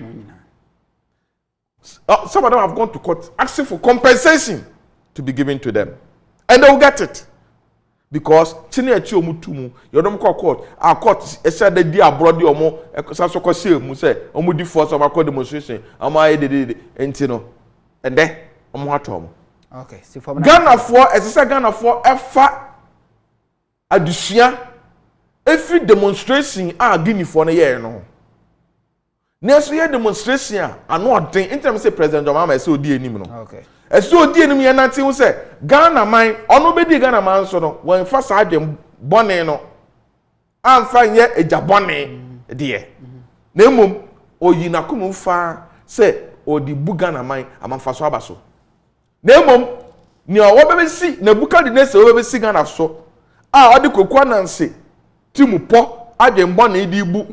some of them have gone to court asking for compensation to be given to them and they will get it because chini echi omutumu yodom court court esa de di abroad omo saso ko se mu say omu di force of court demonstration omo aye de enti and then omo atom okay see for Ghana for esa Ghana for efa adusua every demonstration Guinea for na year no next year demonstration anoden in terms say President Obama say odi enim no okay so odi enim ye nante hu say Ghana man ono be di Ghana man so no wan fa sa adwem bone no amfa nye Agyabone de na emom oyi na komu fa say odi bu Ghana man amfa so abaso na emom ni o wo be si na buka di na say wo be si Ghana so odi kokwa nanse timu po adwembo na idi bu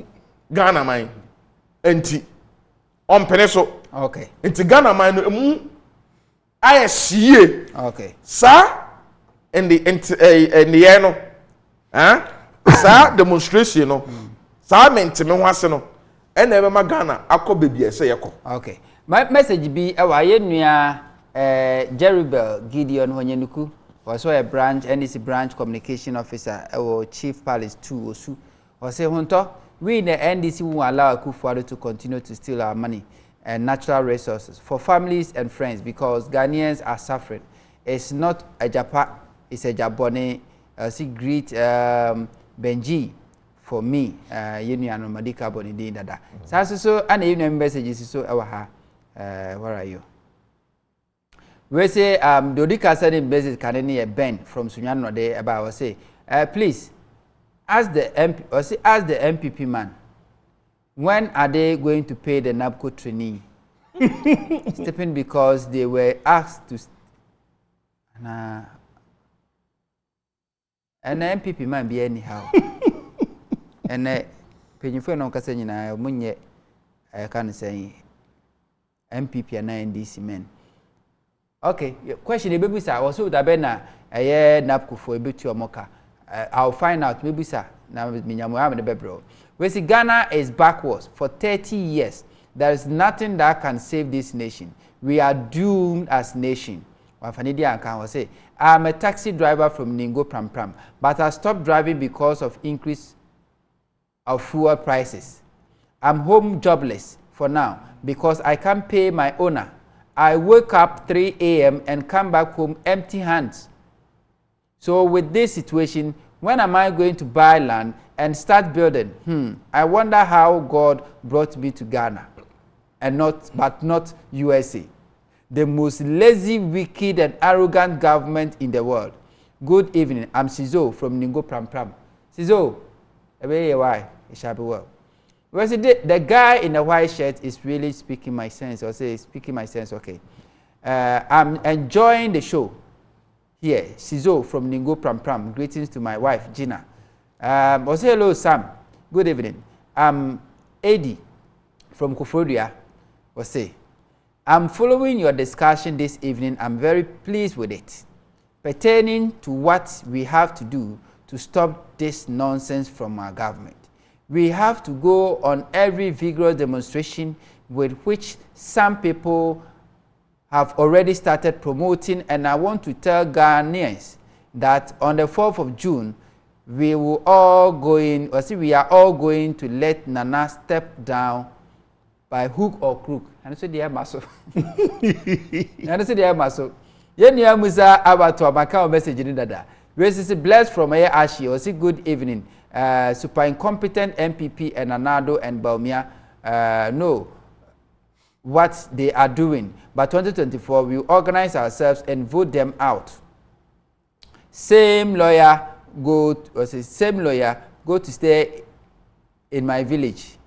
Ghana man enti ompene so okay enti Ghana man no mu ayesiye okay sa in the year no sa demonstration no sa mente me ho ase no e na ebe ma Ghana akọ bebi ese yekọ. Okay, my message be e wa ye nua Jerubel Gideon Honyenuku was a branch NDC branch communication officer or Chief Palace 2 Osu. Or say Hunter, we in the NDC won't allow Akufo-Addo to continue to steal our money and natural resources for families and friends because Ghanaians are suffering. It's not Agyapa, it's a Jabone. See great Benji for me. You know, I'm Madika Boni Dada. So, and even messages so where are you? We say Dodika said in message can Ben from Sunyano Day about say please ask the MPP man, when are they going to pay the NABCO trainee? Stepping because they were asked to and the MPP man be anyhow. And penny for no casting I munye I can't say MPP and NDC men. Okay, question the baby sir also da bena NABCO for a bit to moka. I'll find out maybe sir. Now the bebro. We see Ghana is backwards for 30 years. There is nothing that can save this nation. We are doomed as nation. Wafanidia can say, I'm a taxi driver from Ningo Pram Pram, but I stopped driving because of increase of fuel prices. I'm home jobless for now because I can't pay my owner. I wake up 3 a.m. and come back home empty hands. So with this situation, when am I going to buy land and start building? I wonder how God brought me to Ghana, and not USA. The most lazy, wicked, and arrogant government in the world. Good evening. I'm Sizo from Ningo Pram Pram. Sizo, why? It shall be well. Well, see, the guy in the white shirt is really speaking my sense. Or say speaking my sense. Okay. I'm enjoying the show. Here, Sizo from Ningo Pram Pram. Greetings to my wife, Gina. Also, hello, Sam. Good evening. I'm Eddie from Koforia. I'm following your discussion this evening. I'm very pleased with it. Pertaining to what we have to do to stop this nonsense from our government. We have to go on every vigorous demonstration with which some people have already started promoting, and I want to tell Ghanaians that on the 4th of June, we are all going to let Nana step down by hook or crook. And so they are muscle. And so they are muscle. Yenya Musa Abato Makao message in Dada. Races blessed from Air Ashi or say good evening. Super incompetent MPP and Anado and Baumia know what they are doing. But 2024 we organize ourselves and vote them out. Same lawyer go to stay in my village.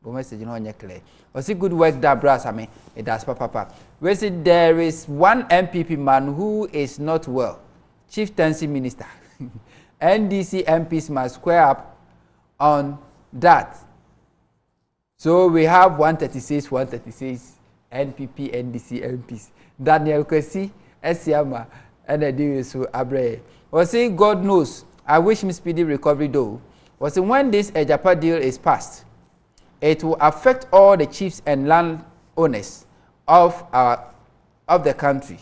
Message no clear. Or see good work that brass I mean it does papa. We see there is one MPP man who is not well. Chieftaincy minister. NDC MPs must square up on that. So we have 136 NPP NDC MPs. Daniel Kwesi, Esiama, and the so Abre. Or say God knows. I wish me speedy recovery though. Or say when this Agyapa deal is passed, it will affect all the chiefs and land owners of our country,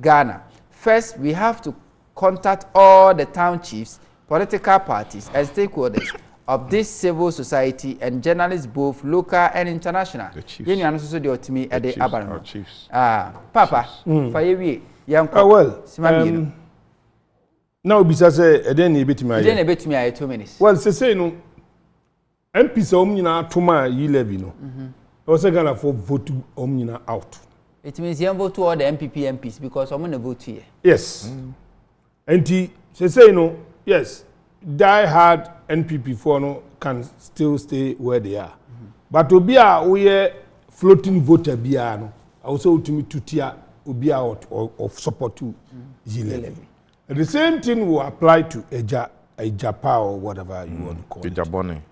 Ghana. First, we have to contact all the town chiefs, political parties, and stakeholders of this civil society and journalists, both local and international. The chiefs. Our chiefs. Papa, for you, young. Well, now because then you bit me. 2 minutes. Well, say no. MPs omnina toma yi levy no. Also Ghana for vote omnina out. It means you vote to all the MPs because I'm going to vote here. Yes. And say no, yes, die hard NPP for no can still stay where they are. But obia we floating voter bia no. Also to me to tia obia out of support to G11. The same thing will apply to Agyapa or whatever you want to call it. Jabone.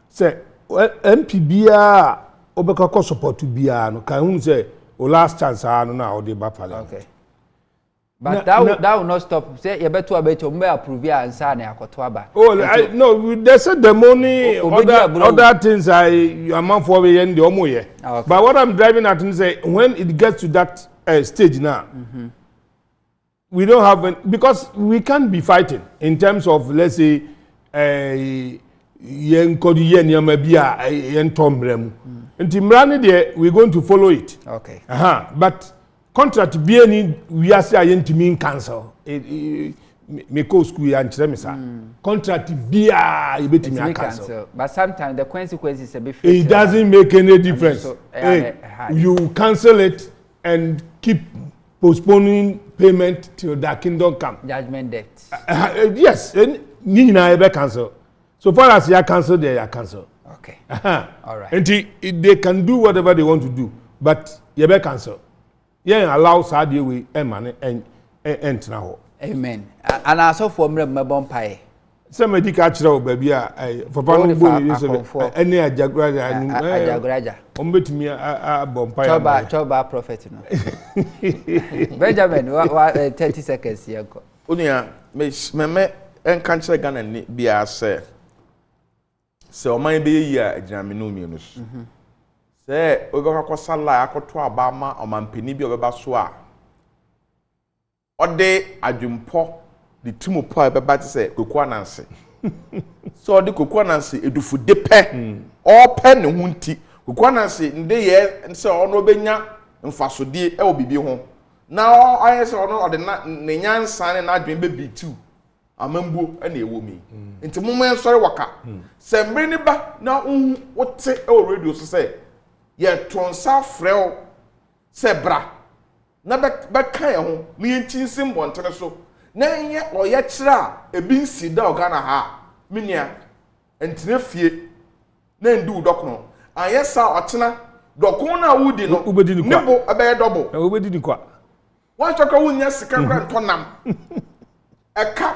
Say MPBA obeka support to bia no can say o last chance no na o dey ba parliament. Okay. But that will not stop. Say you better approve and sign a kotoaba. Oh, no, they said the money, other things I amount for the end the But what I'm driving at is say when it gets to that stage now, we don't have because we can't be fighting in terms of, let's say, we're going to follow it. Okay. But contract BNI we are saying to mean cancel. Me go school and contract BIA you bet me cancel. But sometimes the consequences a bit. It doesn't make any difference. So, you cancel it and keep postponing payment till the kingdom come. Judgment debt. Yes, ni na ebe cancel. So far as you are cancelled, they are cancelled. Okay. All right. And they can do whatever they want to do, but you be cancel. Yeah, allow Saudi we money and now. Amen. And also for me, my bonfire. Some medical children, baby, for any Agyapa. Umbet me a bonfire. Choba prophet. Benjamin, 30 seconds here. Unia, me en kanche Ghana ni bia se o man be yi a ejaminu mienu so se o go kwakosa la akoto abama o man pani bi obeba so a ode adwumpo de timopo a beba te se koku ananse so ode koku ananse edufu de pe o pe ne hunti koku ananse nde ye se ono benya mfasodie e obibi ho na ayese ono ode na ne nyansa ne na adwen be bi tu amambuo na ewo mi nti mumma sori waka sembre ni ba na wote e radio so say ye tonsa freo se bra na be kan ho mi ntinsim bontere so na ye oye kira ebi nsi da ogana ha minia entine fie na ndu dokono ayesa otena dokon na wudi no nebo abaye double obedi ni kwa wa choka wunya sika kra ntonam eka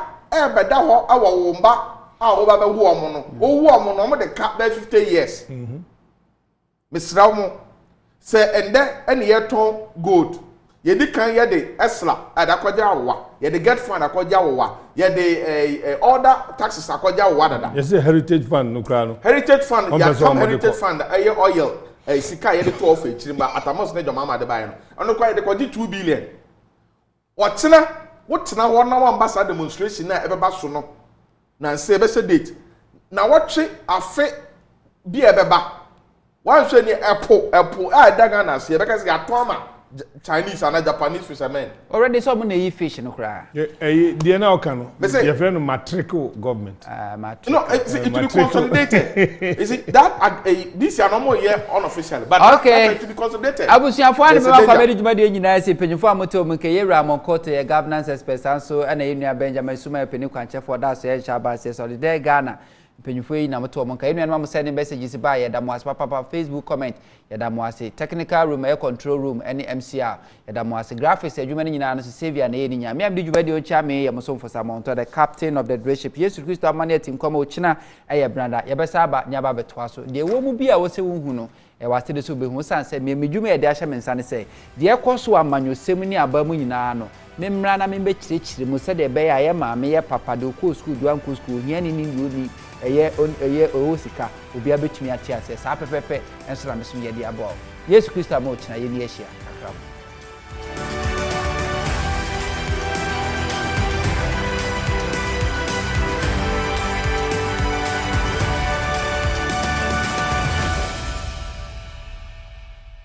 beda ho awo mba a wo ba be wo omo no wo wo omo no mo de ka be 50 years misra mo se ende ene ye ton gold ye di kan ye de esla adakwaja awa ye de get fund akwaja awa ye de order taxes akwaja awa dada ye say heritage fund no kra no heritage fund ya come heritage fund aye oil sika ye de to ofa echirima atamos ne joma ma de bae no ono kwa ye de kwaji 2 billion otena wotena ho na wambasa demonstration na ebeba so no na nse ebese date na wotwe afe bi ebeba wanhwe ni epo a daga na se ebeka se atoma Chinese and Japanese fishermen already some na yi fish no kra the na oka no your friend matrical government no it to be consolidated is it that this are no more year unofficial but okay to be consolidated abusuafo ani me kwa meri djuma de nyina se penyufo amoto mu ke yewra monkote ye governance expert so na yenua Benjamin Suma peni kwanchefo da so ye chaba se so de Ghana penyufo yi na moto monka yenua no send messages ba ye da mo as papa Facebook comment ye da mo as technical room e control room any MCR ye da mo as graphics adwuma ni nyina no so Savia na ye ni nya me am de djuma de o cha me ye mo so for Samonto the captain of the dreship Yesu Kristo amane tinkom o china e ye branda ye be saba nya ba betwa so de wo mu bi a wo se wo hu no e wase de so be hu san se me medwuma ye de ahye me nsa ne se de ekoso Amanyosem ni aba mu nyina no me mra na me be kirikiri mu se de be ya ye ma me ye papa de ko school duan ko school hia ni ni eye osika obi abetumi ate ase sa pepepe enso na meso ye di abo Yesu Kristo ma o china ye ni ehia kakra